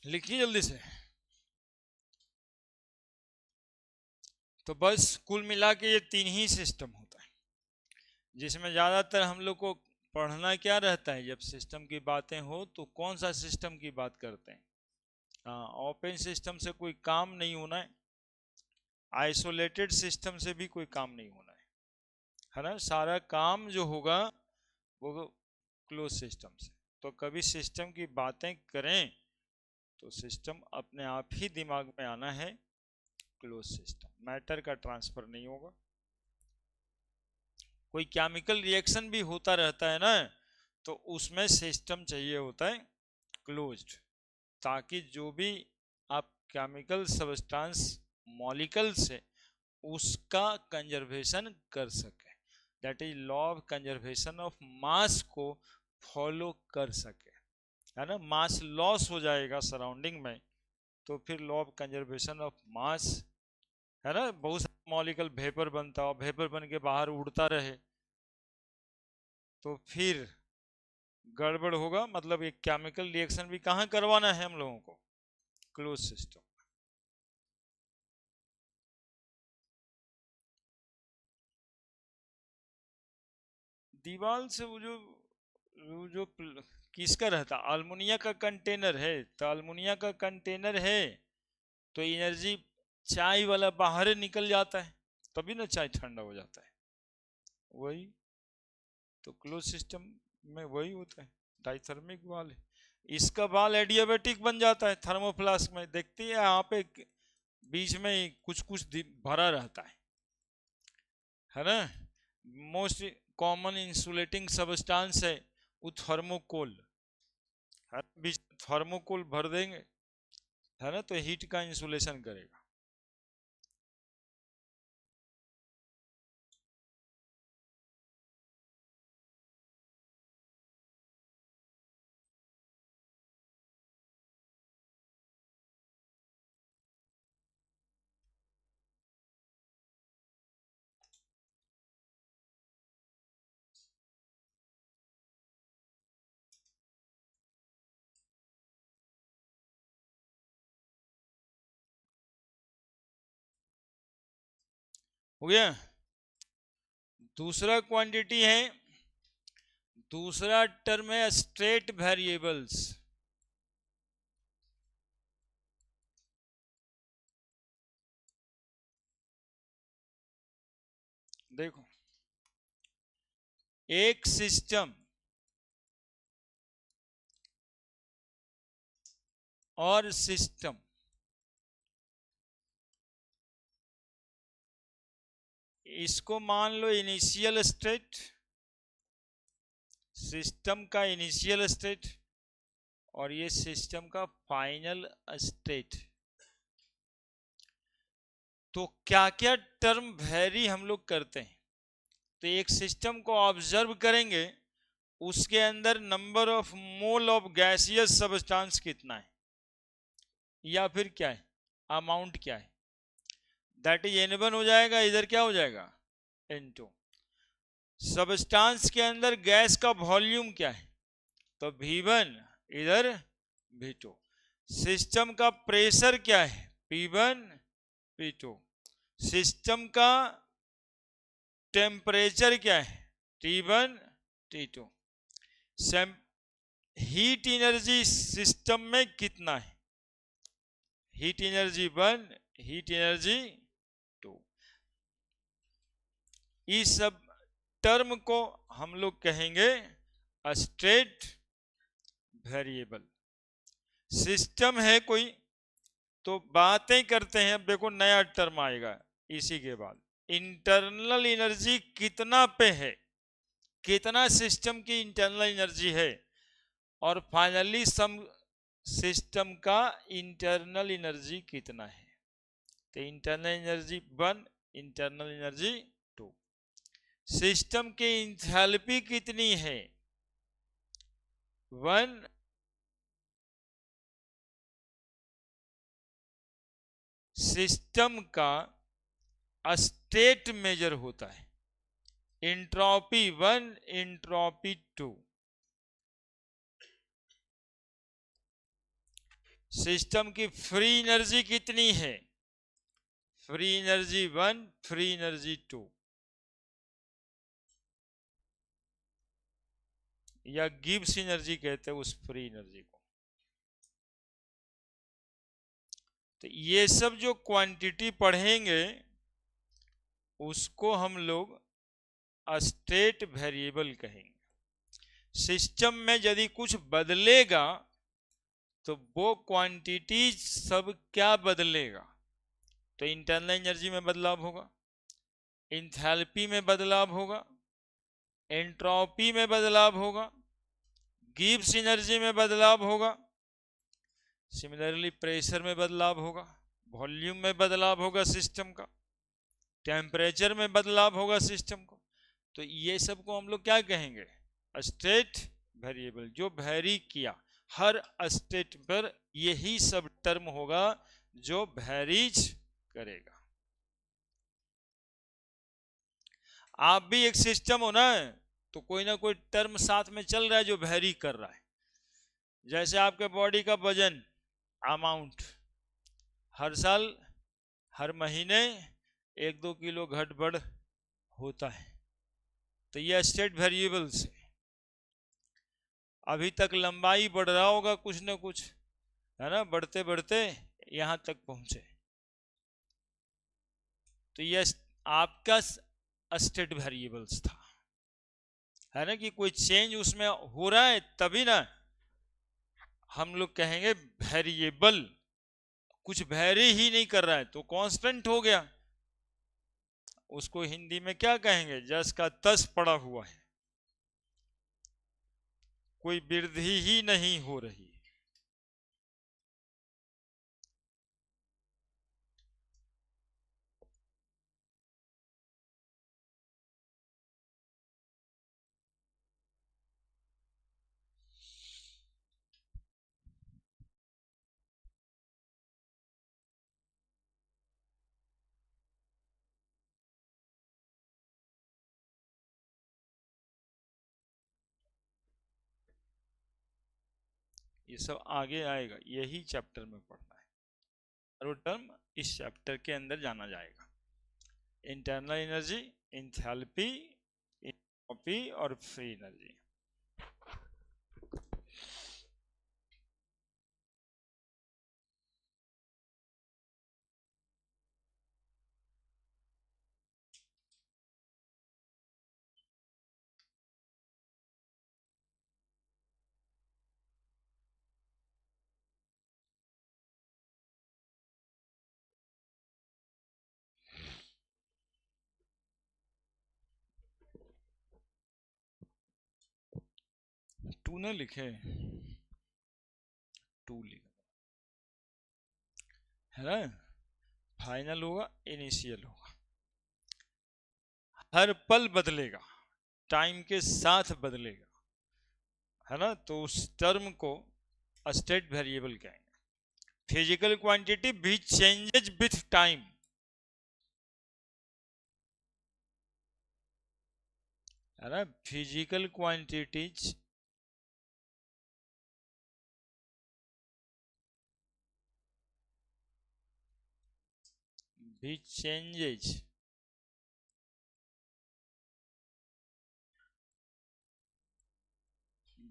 लिखिए जल्दी से। तो बस कुल मिला के ये तीन ही सिस्टम होता है, जिसमें ज़्यादातर हम लोग को पढ़ना क्या रहता है, जब सिस्टम की बातें हो तो कौन सा सिस्टम की बात करते हैं। हाँ, ओपन सिस्टम से कोई काम नहीं होना है, आइसोलेटेड सिस्टम से भी कोई काम नहीं होना है ना। सारा काम जो होगा वो क्लोज सिस्टम से। तो कभी सिस्टम की बातें करें तो सिस्टम अपने आप ही दिमाग में आना है, क्लोज सिस्टम। मैटर का ट्रांसफर नहीं होगा। कोई केमिकल रिएक्शन भी होता रहता है ना, तो उसमें सिस्टम चाहिए होता है क्लोज्ड, ताकि जो भी आप केमिकल सब्सटेंस मॉलिक्यूल से उसका कंजर्वेशन कर सके, that is law of conservation of mass को फॉलो कर सके, है ना। मास लॉस हो जाएगा सराउंडिंग में, तो फिर law of conservation of mass, है ना। बहुत सारा मॉलिक्यूल वेपर बनता हो, वेपर बन के बाहर उड़ता रहे तो फिर गड़बड़ होगा। मतलब एक केमिकल रिएक्शन भी कहाँ करवाना है हम लोगों को, क्लोज सिस्टम। दीवार से वो जो किसका रहता, अल्मुनिया का कंटेनर है, तो अल्मुनिया का कंटेनर है तो एनर्जी चाय वाला बाहर निकल जाता है, तभी ना चाय ठंडा हो जाता है। वही तो क्लोज सिस्टम में वही होता है, डाइथर्मिक वाल है। इसका वाल एडियाबेटिक बन जाता है थर्मोफ्लास्क में। देखते हैं यहाँ पे बीच में कुछ कुछ भरा रहता है ना। मोस्ट कॉमन इंसुलेटिंग सब्सटेंस है वो थर्मोकोल, हर बीच थर्मोकोल भर देंगे, है ना, तो हीट का इंसुलेशन करेगा। हो गया। दूसरा क्वांटिटी है, दूसरा टर्म है स्टेट वेरिएबल्स। देखो, एक सिस्टम और सिस्टम, इसको मान लो इनिशियल स्टेट, सिस्टम का इनिशियल स्टेट, और ये सिस्टम का फाइनल स्टेट। तो क्या क्या टर्म वेरी हम लोग करते हैं? तो एक सिस्टम को ऑब्जर्व करेंगे, उसके अंदर number of mole of gaseous substance कितना है, या फिर क्या है, अमाउंट क्या है, दैट इज N1 हो जाएगा, इधर क्या हो जाएगा, N2। सब्सटेंस के अंदर गैस का वॉल्यूम क्या है, तो V1, इधर V2। सिस्टम का प्रेशर क्या है, P1 P2। सिस्टम का टेम्परेचर क्या है, T1 T2। Heat energy system में कितना है, हीट एनर्जी 1, हीट एनर्जी 2। इस सब टर्म को हम लोग कहेंगे स्टेट वेरिएबल। सिस्टम है कोई, तो बातें करते हैं। अब देखो नया टर्म आएगा इसी के बाद, इंटरनल एनर्जी कितना पे है, कितना सिस्टम की इंटरनल एनर्जी है, और फाइनली सम सिस्टम का इंटरनल एनर्जी कितना है। तो internal energy 1, internal energy 2। System की इंथैल्पी कितनी है, 1। सिस्टम का स्टेट मेजर होता है, एंट्रोपी 1, एंट्रोपी 2। सिस्टम की फ्री एनर्जी कितनी है, फ्री एनर्जी 1, फ्री एनर्जी 2, या गिब्स एनर्जी कहते हैं उस फ्री एनर्जी को। तो ये सब जो क्वांटिटी पढ़ेंगे उसको हम लोग स्टेट वेरिएबल कहेंगे। सिस्टम में यदि कुछ बदलेगा तो वो क्वांटिटी सब क्या बदलेगा, तो इंटरनल एनर्जी में बदलाव होगा, इंथैल्पी में बदलाव होगा, एंट्रोपी में बदलाव होगा, गिब्स एनर्जी में बदलाव होगा, सिमिलरली प्रेशर में बदलाव होगा, वॉल्यूम में बदलाव होगा सिस्टम का, टेम्परेचर में बदलाव होगा सिस्टम को। तो ये सब को हम लोग क्या कहेंगे, स्टेट वेरिएबल। जो वेरी किया हर स्टेट पर, यही सब टर्म होगा जो वेरीज करेगा। आप भी एक सिस्टम हो ना, तो कोई ना कोई टर्म साथ में चल रहा है जो वेरी कर रहा है। जैसे आपके बॉडी का वजन, अमाउंट, हर साल हर महीने 1-2 किलो घट बढ़ होता है, तो ये स्टेट वेरिएबल्स है। अभी तक लंबाई बढ़ रहा होगा कुछ ना कुछ, है ना, बढ़ते बढ़ते यहां तक पहुंचे, तो ये आपका स्टेट वेरिएबल्स था, है ना, कि कोई चेंज उसमें हो रहा है तभी ना हम लोग कहेंगे वेरिएबल। कुछ वेरी ही नहीं कर रहा है तो कांस्टेंट हो गया, उसको हिंदी में क्या कहेंगे, जस का तस पड़ा हुआ है। कोई वृद्धि ही नहीं हो रही। ये सब आगे आएगा, यही चैप्टर में पढ़ना है, और वो टर्म इस चैप्टर के अंदर जाना जाएगा। इंटरनल एनर्जी, इंथैल्पी, एंट्रोपी और फ्री एनर्जी। टू ने लिखे, टू लिखा है ना, फाइनल होगा, इनिशियल होगा, हर पल बदलेगा, टाइम के साथ बदलेगा, है ना। तो उस टर्म को स्टेट वेरिएबल कहेंगे। फिजिकल क्वांटिटी भी चेंजेज विथ टाइम, है ना। फिजिकल क्वांटिटीज भी changes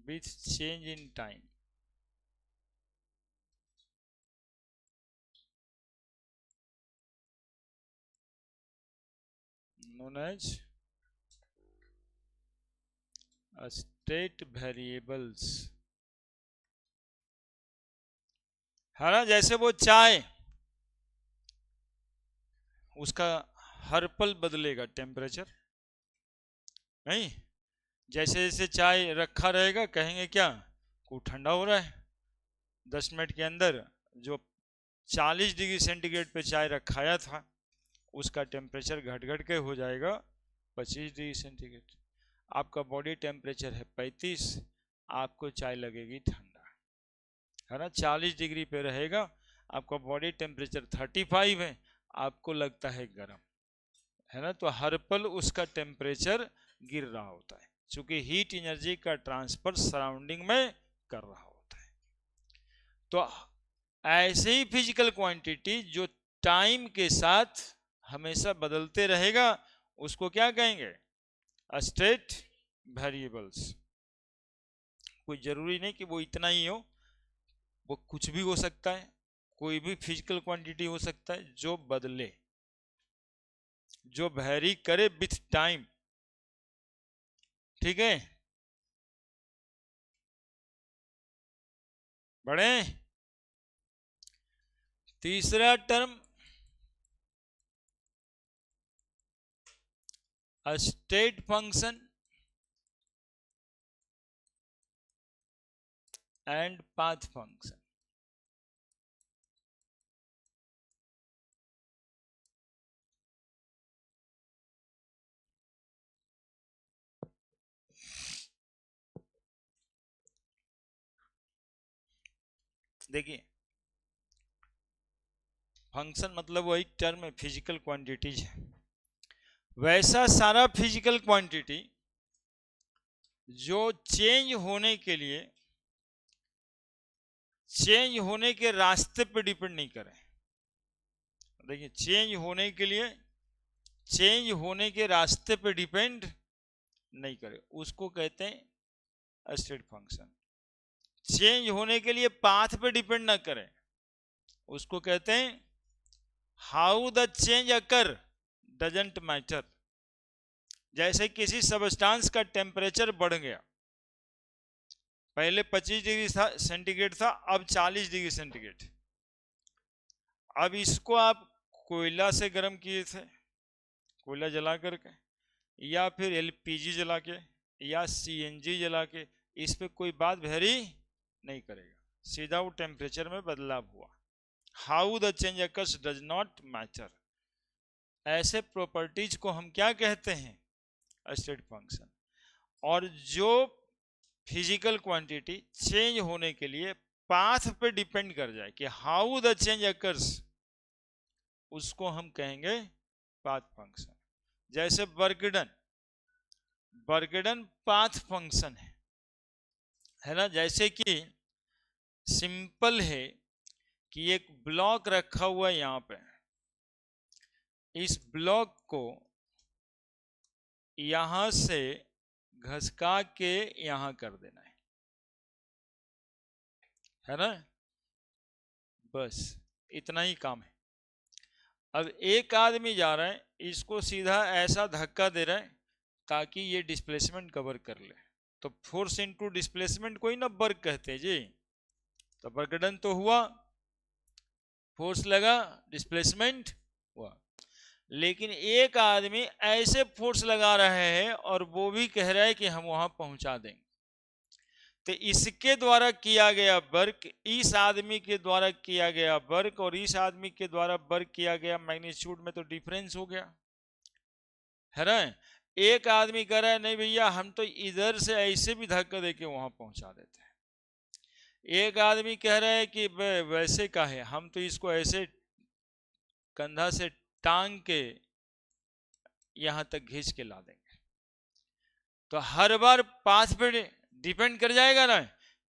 with change in time, known as state variables, है ना। जैसे वो चाय, उसका हर पल बदलेगा टेम्परेचर, नहीं। जैसे जैसे चाय रखा रहेगा कहेंगे क्या, को ठंडा हो रहा है। 10 मिनट के अंदर जो 40 डिग्री सेंटीग्रेड पे चाय रखाया था, उसका टेम्परेचर घट घट के हो जाएगा 25 डिग्री सेंटीग्रेड। आपका बॉडी टेम्परेचर है 35, आपको चाय लगेगी ठंडा, है ना। 40 डिग्री पे रहेगा, आपका बॉडी टेम्परेचर 35 है, आपको लगता है गर्म, है ना। तो हर पल उसका टेम्परेचर गिर रहा होता है, क्योंकि हीट एनर्जी का ट्रांसफर सराउंडिंग में कर रहा होता है। तो ऐसे ही फिजिकल क्वांटिटी जो टाइम के साथ हमेशा बदलते रहेगा, उसको क्या कहेंगे, स्टेट वेरिएबल्स। कोई जरूरी नहीं कि वो इतना ही हो, वो कुछ भी हो सकता है, कोई भी फिजिकल क्वांटिटी हो सकता है जो बदले, जो वेरी करे विथ टाइम, ठीक है। बढ़े। तीसरा term state function and path function. देखिए, फंक्शन मतलब वही टर्म है, फिजिकल क्वांटिटीज है। वैसा सारा फिजिकल क्वांटिटी जो चेंज होने के लिए, चेंज होने के रास्ते पे डिपेंड नहीं करे। देखिए, चेंज होने के लिए, चेंज होने के रास्ते पे डिपेंड नहीं करे, उसको कहते हैं स्टेट फंक्शन। चेंज होने के लिए पाथ पे डिपेंड ना करे, उसको कहते हैं how the change occur doesn't matter. जैसे किसी सबस्टांस का टेम्परेचर बढ़ गया, पहले 25 डिग्री सेंटीग्रेड था, अब 40 डिग्री सेंटीग्रेड। अब इसको आप कोयला से गर्म किए थे, कोयला जला करके, या फिर एलपीजी जला के, या सीएनजी जला के, इस पे कोई बात वेरी नहीं करेगा, सीधा वो टेम्परेचर में बदलाव हुआ। How the change occurs does not matter. ऐसे प्रॉपर्टीज को हम क्या कहते हैं, स्टेट फंक्शन। और जो फिजिकल क्वांटिटी चेंज होने के लिए पाथ पे डिपेंड कर जाए कि हाउ द चेंज अकर्स, उसको हम कहेंगे पाथ फंक्शन। जैसे वर्कडन, वर्कडन पाथ फंक्शन है ना। जैसे कि सिंपल है कि एक ब्लॉक रखा हुआ है यहां पे, इस ब्लॉक को यहां से घसका के यहां कर देना है ना, बस इतना ही काम है। अब एक आदमी जा रहा है, इसको सीधा ऐसा धक्का दे रहा है ताकि ये डिस्प्लेसमेंट कवर कर ले, तो फोर्स इनटू डिस्प्लेसमेंट को ही ना वर्क कहते हैं जी। तो वर्कडन तो हुआ, फोर्स लगा, डिस्प्लेसमेंट हुआ। लेकिन एक आदमी ऐसे फोर्स लगा रहा है और वो भी कह रहा है कि हम वहां पहुंचा देंगे, तो इसके द्वारा किया गया वर्क, इस आदमी के द्वारा किया गया वर्क और इस आदमी के द्वारा वर्क किया गया मैग्नीट्यूड में तो डिफरेंस हो गया है ना। एक आदमी कह रहा है नहीं भैया हम तो इधर से ऐसे भी धक्का देके वहां पहुंचा देते हैं, एक आदमी कह रहा है कि वैसे का है, हम तो इसको ऐसे कंधा से टांग के यहां तक खींच के ला देंगे। तो हर बार पाथ पे डिपेंड कर जाएगा ना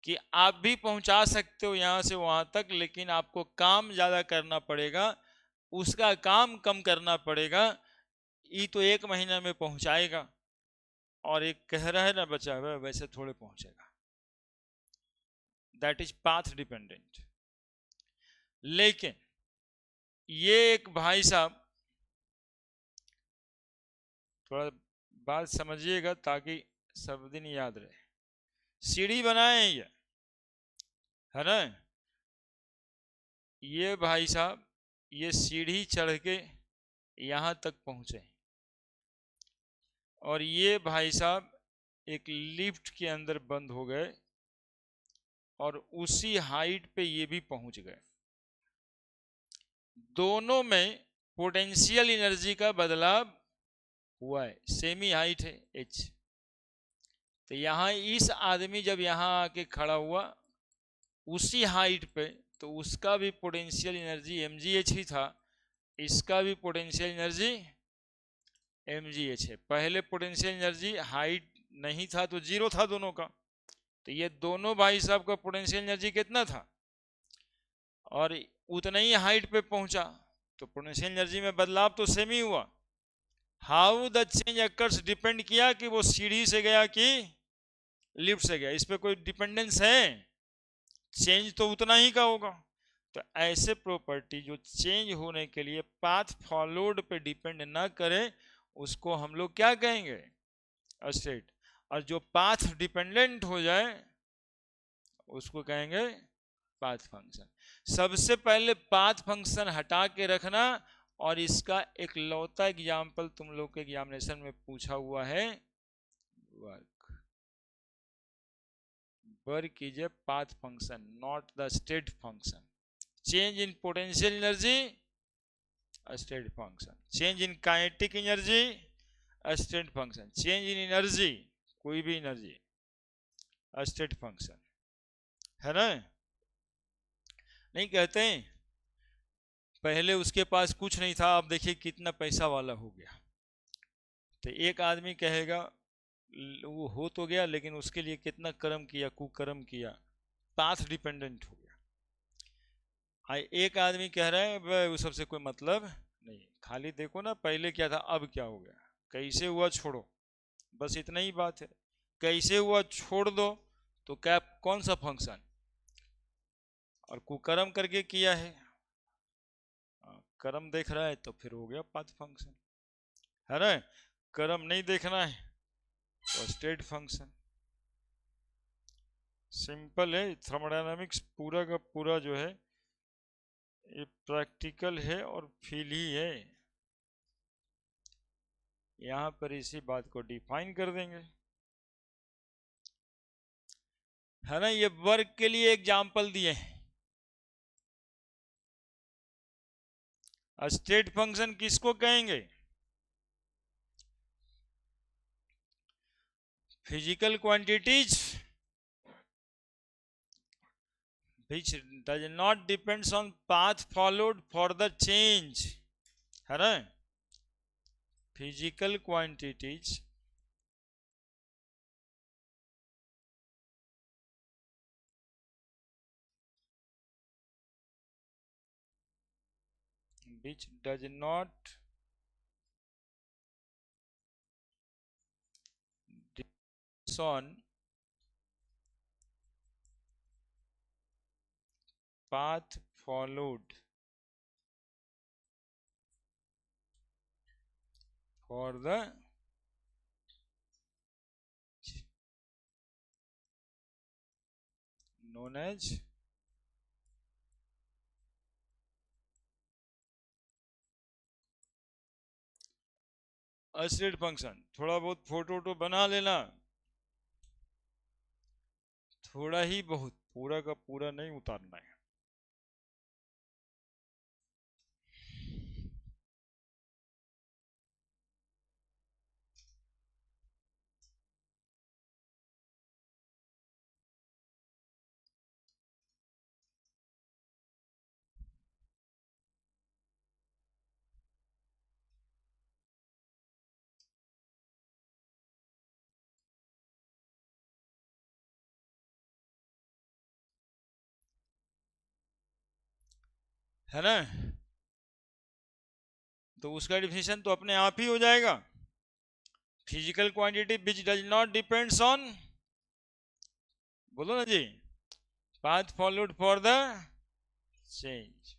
कि आप भी पहुंचा सकते हो यहां से वहां तक, लेकिन आपको काम ज्यादा करना पड़ेगा, उसका काम कम करना पड़ेगा। ये तो 1 महीना में पहुंचाएगा और एक कह रहा है ना बचा हुआ वैसे थोड़े पहुंचेगा। That is path dependent. लेकिन ये एक भाई साहब, थोड़ा बात समझिएगा ताकि सब दिन याद रहे, सीढ़ी बनाए हैं ये है ना, ये भाई साहब ये सीढ़ी चढ़ के यहां तक पहुंचे और ये भाई साहब एक लिफ्ट के अंदर बंद हो गए और उसी हाइट पे ये भी पहुंच गए। दोनों में पोटेंशियल एनर्जी का बदलाव हुआ है, सेमी हाइट है h। तो यहां इस आदमी जब यहां आके खड़ा हुआ उसी हाइट पे, तो उसका भी पोटेंशियल एनर्जी mgh ही था, इसका भी पोटेंशियल एनर्जी mgh है। पहले पोटेंशियल एनर्जी हाइट नहीं था तो 0 था दोनों का, तो ये दोनों भाई साहब का पोटेंशियल एनर्जी कितना था और उतना ही हाइट पे पहुंचा, तो पोटेंशियल एनर्जी में बदलाव तो सेम ही हुआ। How the change occurs depend किया कि वो सीढ़ी से गया कि लिफ्ट से गया, इस पे कोई डिपेंडेंस है, चेंज तो उतना ही का होगा। तो ऐसे प्रॉपर्टी जो चेंज होने के लिए पाथ फॉलोड पे डिपेंड ना करे उसको हम लोग क्या कहेंगे, स्टेट। और जो पाथ डिपेंडेंट हो जाए उसको कहेंगे पाथ फंक्शन। सबसे पहले पाथ फंक्शन हटा के रखना, और इसका एक लौता एग्जाम्पल तुम लोग के एग्जामिनेशन में पूछा हुआ है, work. Work is a path function not the state function. Change in potential energy state function, change in kinetic energy state function, change in energy कोई भी एनर्जी स्टेट फंक्शन है ना। नहीं कहते हैं पहले उसके पास कुछ नहीं था अब देखिए कितना पैसा वाला हो गया, तो एक आदमी कहेगा वो हो तो गया लेकिन उसके लिए कितना कर्म किया, कुकर्म किया, पाथ डिपेंडेंट हो गया। एक आदमी कह रहा है वह उस सबसे कोई मतलब नहीं, खाली देखो ना पहले क्या था अब क्या हो गया, कैसे हुआ छोड़ो, बस इतना ही बात है। कैसे हुआ छोड़ दो तो क्या कौन सा फंक्शन, और कुकर्म करके किया है कर्म देख रहा है तो फिर हो गया पाथ फंक्शन है ना। कर्म नहीं देखना है तो स्टेट फंक्शन। सिंपल है थर्मोडायनामिक्स पूरा का पूरा जो है ये प्रैक्टिकल है और फील ही है। यहां पर इसी बात को डिफाइन कर देंगे। है ना। ये वर्क के लिए एग्जाम्पल दिए हैं। स्टेट फंक्शन किसको कहेंगे? Physical quantities which does not depends on path followed for the change, है ना। Physical quantities which does not depends on path followed for the known as state function. थोड़ा बहुत फोटो वोटो बना लेना, थोड़ा ही बहुत, पूरा का पूरा नहीं उतारना है। है ना। तो उसका डिफिनेशन तो अपने आप ही हो जाएगा। Physical quantity which does not depends on, बोलो ना जी, path followed for the change.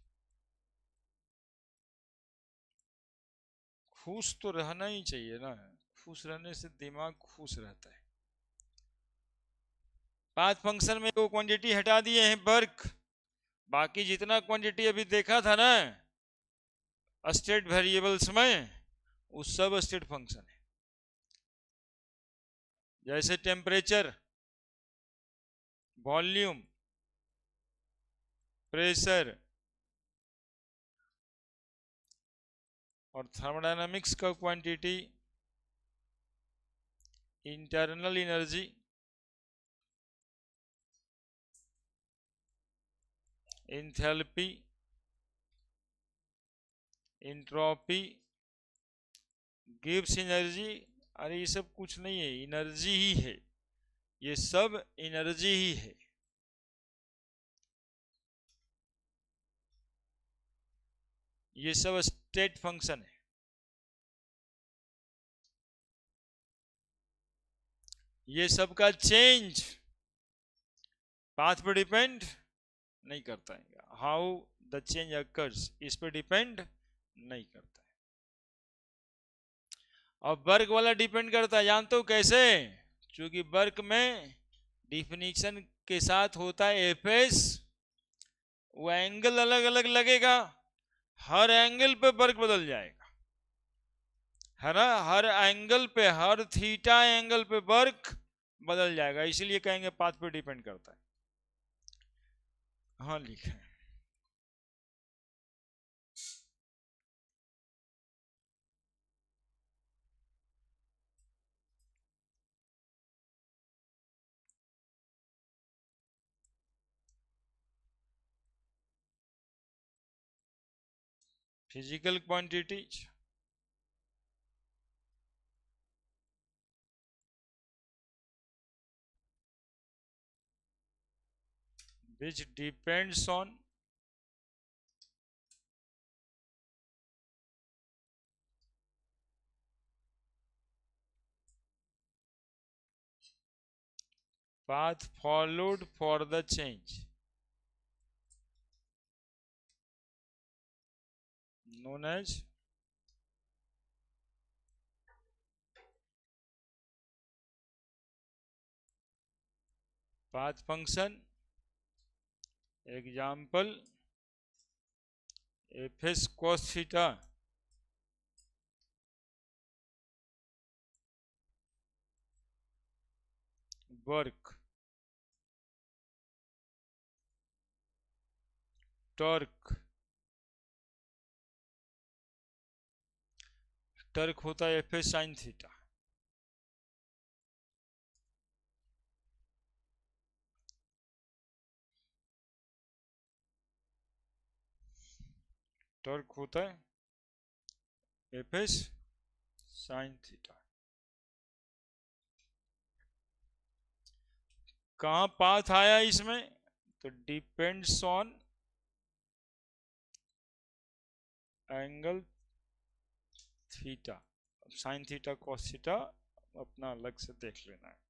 खुश तो रहना ही चाहिए ना, खुश रहने से दिमाग खुश रहता है। पाथ फंक्शन में वो क्वांटिटी हटा दिए हैं वर्क, बाकी जितना क्वांटिटी अभी देखा था ना स्टेट वेरिएबल्स में, वो सब स्टेट फंक्शन है। जैसे टेम्परेचर, वॉल्यूम, प्रेशर और थर्मोडायनामिक्स का quantity, internal energy, enthalpy, entropy, Gibbs energy. अरे ये सब कुछ नहीं है, एनर्जी ही है, ये सब एनर्जी ही है। ये सब स्टेट फंक्शन है। ये सब का चेंज पाथ पर डिपेंड नहीं करता है। हाउ द चेंज अकर्स, इस पर डिपेंड नहीं करता है। और वर्क वाला डिपेंड करता है, जानते हो कैसे? क्योंकि वर्क में डिफिनीशन के साथ होता है एफएस, वो एंगल अलग अलग लगेगा, हर एंगल पे वर्क बदल जाएगा, है ना। हर एंगल पे, हर थीटा एंगल पे वर्क बदल जाएगा, इसलिए कहेंगे पाथ पे डिपेंड करता है। हाँ लिखा है। Physical quantities which depends on path followed for the change known as path function। Example FS cos theta, work torque, torque होता है F साइन थीटा। टॉर्क होता है F साइन थीटा। कहाँ पाथ आया इसमें, तो depends on angle theta. Sine theta cos theta अपना अलग से देख लेना है।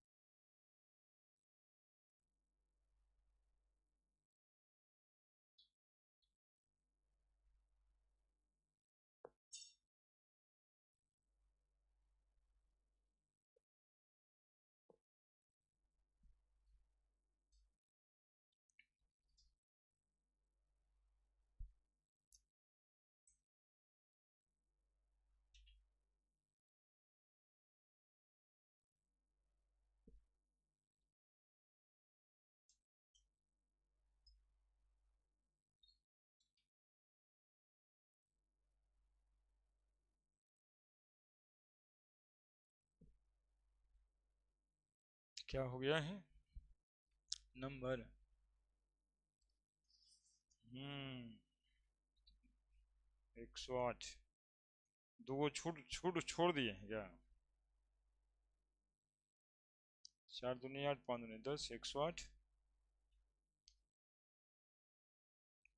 क्या हो गया है नंबर? 108। दो छोड़ दिए हैं क्या? 4 दूनी 8, 5 दूनी 10, 108,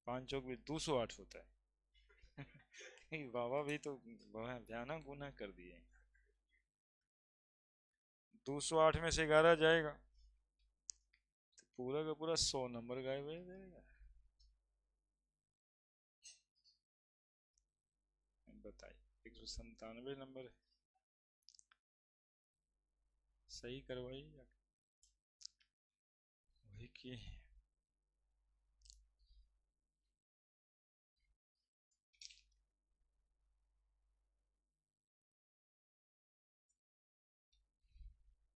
5 चौक भी 208 होता है। बाबा भी तो भयानक गुना कर दिए। 208 में से 11 जाएगा तो पूरा का पूरा 100 नंबर गायब हो जाएगा। बताइए 197 नंबर सही करवाइए वही की।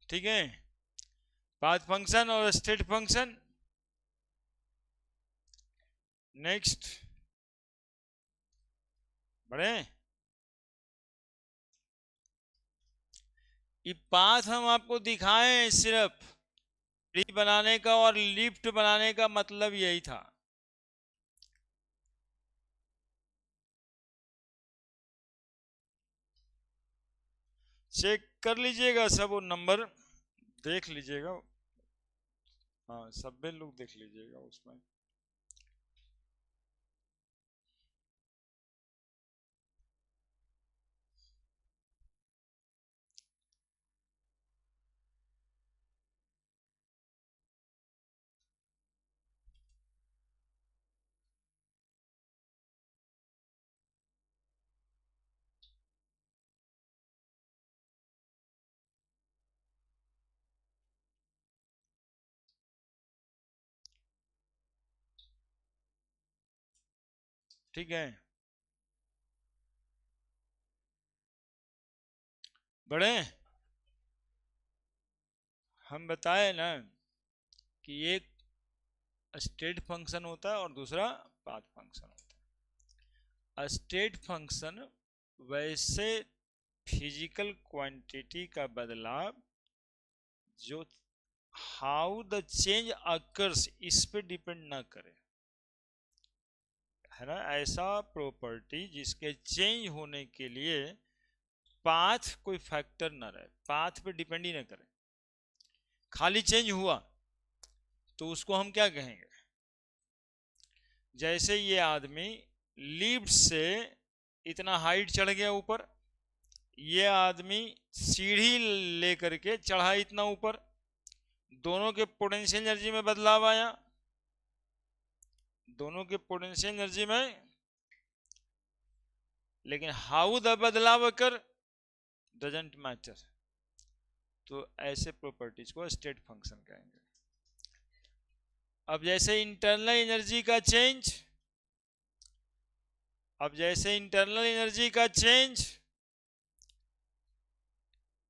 ठीक है, पाथ फंक्शन और स्टेट फंक्शन। नेक्स्ट बढ़े। ये पाथ हम आपको दिखाएं सिर्फ ट्री बनाने का और लिफ्ट बनाने का मतलब यही था। चेक कर लीजिएगा सब, वो नंबर देख लीजिएगा। हाँ सब लोग देख लीजिएगा उसमें। ठीक है, बढ़े। हम बताए ना कि एक स्टेट फंक्शन होता है और दूसरा पाथ फंक्शन होता है। स्टेट फंक्शन वैसे फिजिकल क्वांटिटी का बदलाव जो हाउ द चेंज अकर्स इस पे डिपेंड ना करे, है ना। ऐसा प्रॉपर्टी जिसके चेंज होने के लिए पाथ कोई फैक्टर ना रहे, पाथ पे डिपेंड ही ना करे, खाली चेंज हुआ तो उसको हम क्या कहेंगे। जैसे ये आदमी लिफ्ट से इतना हाइट चढ़ गया ऊपर, ये आदमी सीढ़ी लेकर के चढ़ा इतना ऊपर, दोनों के पोटेंशियल एनर्जी में बदलाव आया, दोनों के पोटेंशियल एनर्जी में, लेकिन हाउ द बदलाव कर डजंट मैटर। तो ऐसे प्रॉपर्टीज को स्टेट फंक्शन कहेंगे। अब जैसे इंटरनल एनर्जी का चेंज, अब जैसे इंटरनल एनर्जी का चेंज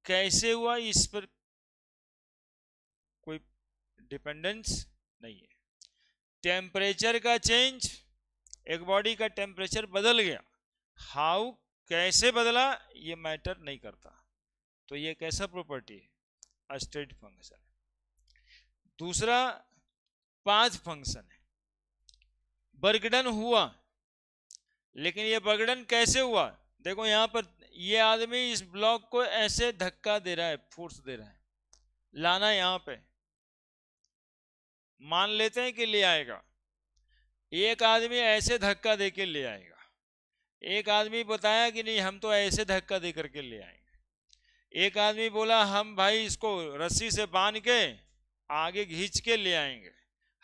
कैसे हुआ इस पर कोई डिपेंडेंस नहीं है। टेम्परेचर का चेंज एक बॉडी का टेम्परेचर बदल गया, हाउ, कैसे बदला, ये मैटर नहीं करता। तो ये कैसा प्रॉपर्टी है, स्टेट फंक्शन। दूसरा पाथ फंक्शन है, बर्गडन हुआ, लेकिन ये बर्गडन कैसे हुआ, देखो यहां पर ये आदमी इस ब्लॉक को ऐसे धक्का दे रहा है, फोर्स दे रहा है, लाना यहां पे, मान लेते हैं कि ले आएगा, एक आदमी ऐसे धक्का दे के ले आएगा, एक आदमी बताया कि नहीं हम तो ऐसे धक्का दे करके ले आएंगे, एक आदमी बोला हम भाई इसको रस्सी से बांध के आगे खींच के ले आएंगे।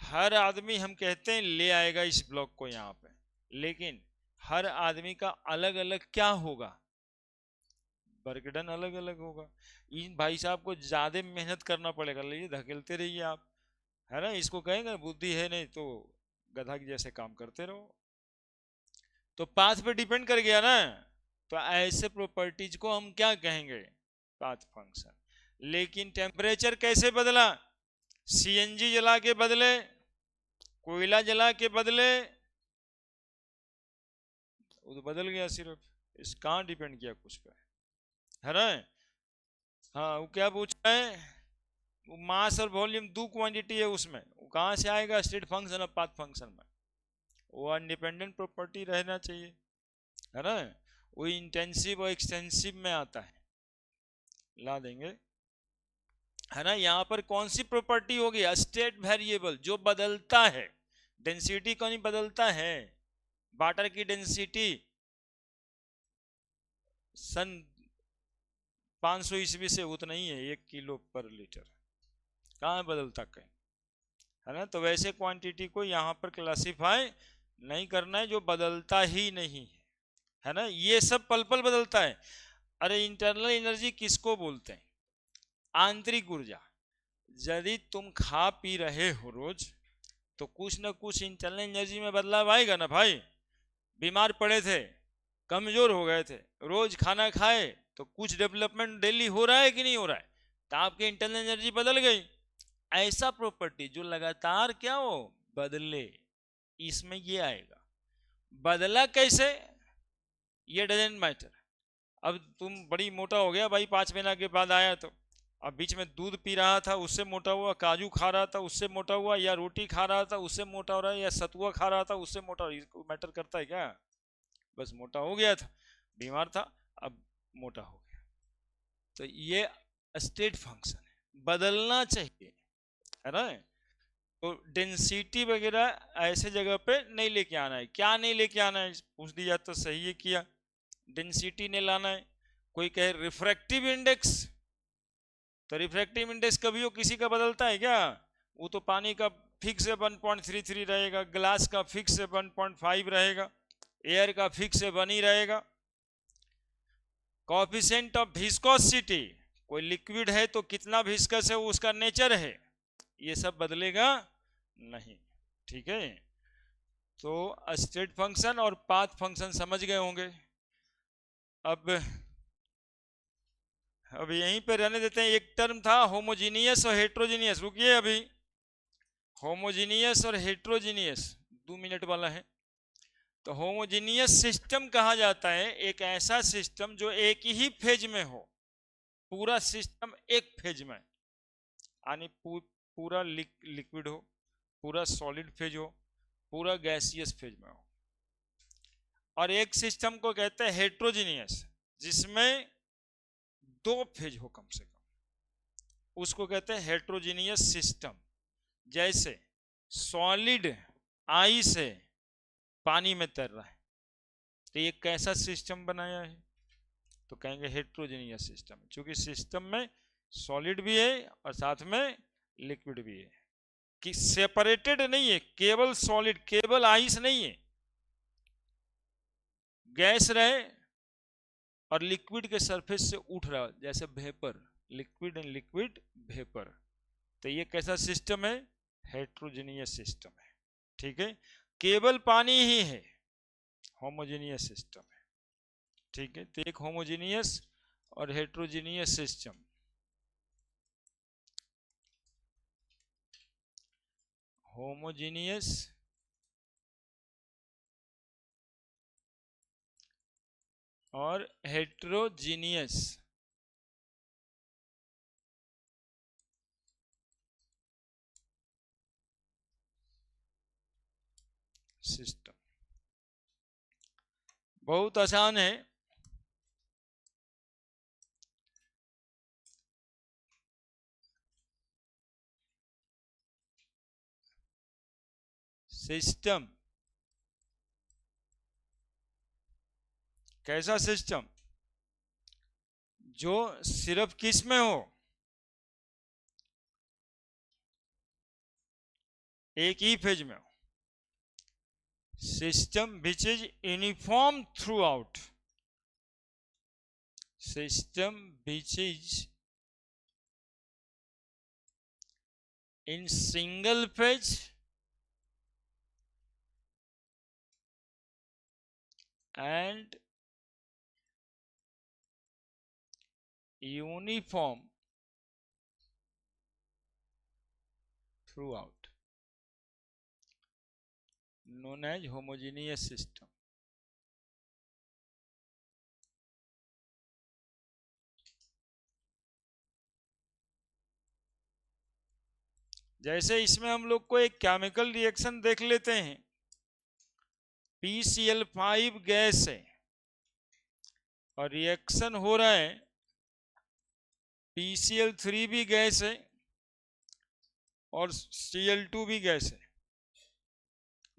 हर आदमी हम कहते हैं ले आएगा इस ब्लॉक को यहाँ पे, लेकिन हर आदमी का अलग अलग क्या होगा, बर्गडन अलग अलग होगा। इन भाई साहब को ज्यादा मेहनत करना पड़ेगा, लीजिए धकेलते रहिए आप, है ना, इसको कहेंगे बुद्धि है नहीं तो गधा के जैसे काम करते रहो। तो पाथ पे डिपेंड कर गया ना, तो ऐसे प्रॉपर्टीज को हम क्या कहेंगे, पाथ फंक्शन। लेकिन टेम्परेचर कैसे बदला, सीएनजी जला के बदले, कोयला जला के बदले, वो तो बदल गया, सिर्फ इस कहाँ डिपेंड किया कुछ पे, है ना। हाँ वो क्या पूछ रहा है, वो मास और वॉल्यूम दो क्वांटिटी है उसमें, वो कहाँ से आएगा, स्टेट फंक्शन और पाथ फंक्शन में, वो इंडिपेंडेंट प्रॉपर्टी रहना चाहिए, है ना। वो इंटेंसिव और एक्सटेंसिव में आता है, ला देंगे, है ना। यहाँ पर कौन सी प्रॉपर्टी होगी, स्टेट वेरिएबल जो बदलता है, डेंसिटी को नहीं बदलता है, वाटर की डेंसिटी सन 500 ईस्वी से उतना ही है, 1 किलो/लीटर, कहाँ बदलता कहीं, है ना। तो वैसे क्वांटिटी को यहाँ पर क्लासिफाई नहीं करना है जो बदलता ही नहीं है ना। ये सब पल पल बदलता है। अरे इंटरनल एनर्जी किसको बोलते हैं, आंतरिक ऊर्जा। यदि तुम खा पी रहे हो रोज, तो कुछ ना कुछ इंटरनल एनर्जी में बदलाव आएगा ना भाई। बीमार पड़े थे, कमजोर हो गए थे, रोज खाना खाए तो कुछ डेवलपमेंट डेली हो रहा है कि नहीं हो रहा है, तो आपकी इंटरनल एनर्जी बदल गई। ऐसा प्रॉपर्टी जो लगातार क्या हो, बदले, इसमें ये आएगा। बदला कैसे, ये डजेंट मैटर। अब तुम बड़ी मोटा हो गया भाई 5 महीना के बाद आया, तो अब बीच में दूध पी रहा था उससे मोटा हुआ, काजू खा रहा था उससे मोटा हुआ, या रोटी खा रहा था उससे मोटा हो रहा है, या सतुआ खा रहा था उससे मोटा हो रहा है, मैटर करता है क्या, बस मोटा हो गया था, बीमार था, अब मोटा हो गया। तो ये स्टेट फंक्शन है, बदलना चाहिए, है ना। तो डेंसिटी वगैरह ऐसे जगह पे नहीं लेके आना है, क्या नहीं लेके आना है, पूछ दिया तो सही है किया, डेंसिटी नहीं लाना है। कोई कहे रिफ्रैक्टिव इंडेक्स, तो रिफ्रैक्टिव इंडेक्स कभी वो किसी का बदलता है क्या, वो तो पानी का फिक्स है 1.33 रहेगा, ग्लास का फिक्स है 1.5 रहेगा, एयर का फिक्स है 1 ही रहेगा। कोएफिशिएंट ऑफ विस्कोसिटी, कोई लिक्विड है तो कितना विस्कस है वो उसका नेचर है, ये सब बदलेगा नहीं, ठीक है। तो स्टेट फंक्शन और पाथ फंक्शन समझ गए होंगे। अब यहीं पे रहने देते हैं। एक टर्म था होमोजीनियस और हेट्रोजीनियस, रुकिए अभी, होमोजीनियस और हेट्रोजीनियस 2 मिनट वाला है। तो होमोजीनियस सिस्टम कहा जाता है एक ऐसा सिस्टम जो एक ही फेज में हो, पूरा सिस्टम एक फेज में, यानी पूरा लिक्विड हो, पूरा सॉलिड फेज हो, पूरा गैसियस फेज में हो। और एक सिस्टम को कहते हैं हेट्रोजीनियस, जिसमें 2 फेज हो कम से कम, उसको कहते हैं हेट्रोजीनियस सिस्टम। जैसे सॉलिड आई से पानी में तैर रहा है, तो ये कैसा सिस्टम बनाया है, तो कहेंगे हेट्रोजीनियस सिस्टम, क्योंकि सिस्टम में सॉलिड भी है और साथ में लिक्विड भी है, कि सेपरेटेड नहीं है, केवल सॉलिड, केवल आइस नहीं है, गैस रहे और लिक्विड के सरफेस से उठ रहा है, जैसे vapour, liquid and liquid vapour. तो ये कैसा सिस्टम है, हेट्रोजीनियस सिस्टम है, ठीक है। केवल पानी ही है, होमोजीनियस सिस्टम है, ठीक है। तो एक होमोजीनियस और हेट्रोजीनियस सिस्टम। होमोजीनियस और हेट्रोजीनियस सिस्टम। बहुत आसान है। सिस्टम कैसा सिस्टम? जो सिर्फ किस में हो, एक ही फेज में हो। System which is uniform through out, system which is in single phase and uniform throughout, known as homogeneous system। जैसे इसमें हम लोग को एक केमिकल रिएक्शन देख लेते हैं। PCl5 गैस है और रिएक्शन हो रहा है, PCl3 भी गैस है और Cl2 भी गैस है।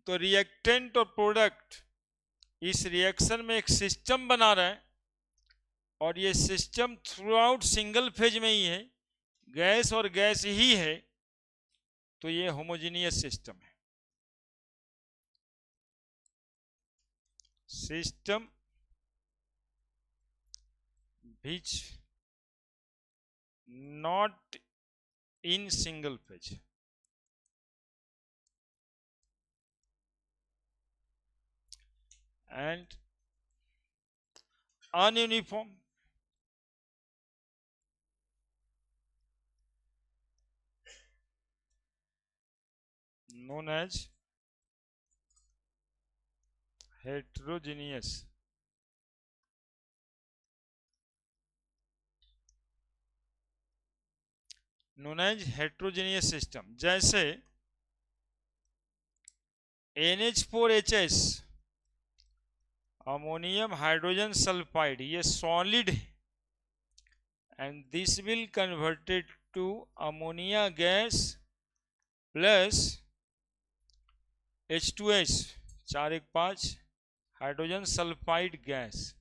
तो रिएक्टेंट और प्रोडक्ट इस रिएक्शन में एक सिस्टम बना रहा है और ये system through out single phase में ही है, गैस और गैस ही है। तो ये होमोजेनियस सिस्टम है। System which not in single phase and ununiform known as heterogeneous system. जैसे NH4HS अमोनियम हाइड्रोजन सल्फाइड, ये सॉलिड है and this will converted to ammonia gas plus H2S 415 hydrogen sulphide gas.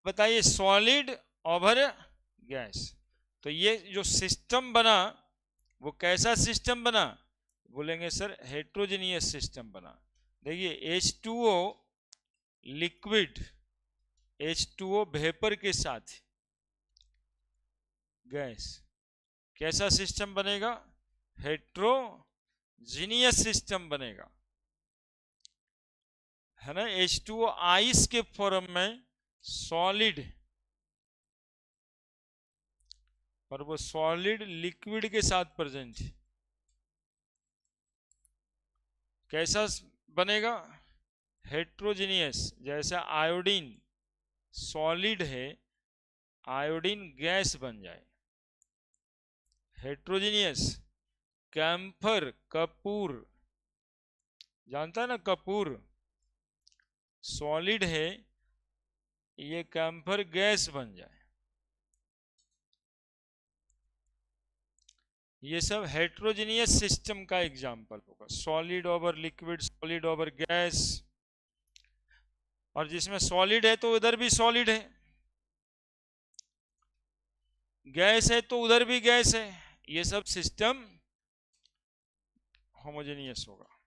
बताइए सॉलिड ओवर गैस। तो ये जो सिस्टम बना वो कैसा सिस्टम बना? बोलेंगे सर हेट्रोजेनियस सिस्टम बना। देखिए H2O लिक्विड, H2O वेपर के साथ गैस, कैसा सिस्टम बनेगा? हेट्रोजीनियस सिस्टम बनेगा, है ना। H2O आइस के फॉर्म में सॉलिड, और वो सॉलिड लिक्विड के साथ प्रेजेंट है। कैसा बनेगा? हेट्रोजीनियस। जैसे आयोडीन सॉलिड है, आयोडीन गैस बन जाए, हेट्रोजीनियस। कैम्फर कपूर, जानता है ना कपूर, सॉलिड है, ये कैम्फर गैस बन जाए। ये सब हेट्रोजीनियस सिस्टम का एग्जाम्पल होगा। Solid over liquid, solid over gas, और जिसमें सॉलिड है तो उधर भी सॉलिड है, गैस है तो उधर भी गैस है। ये सब सिस्टम होमोजेनियस होगा।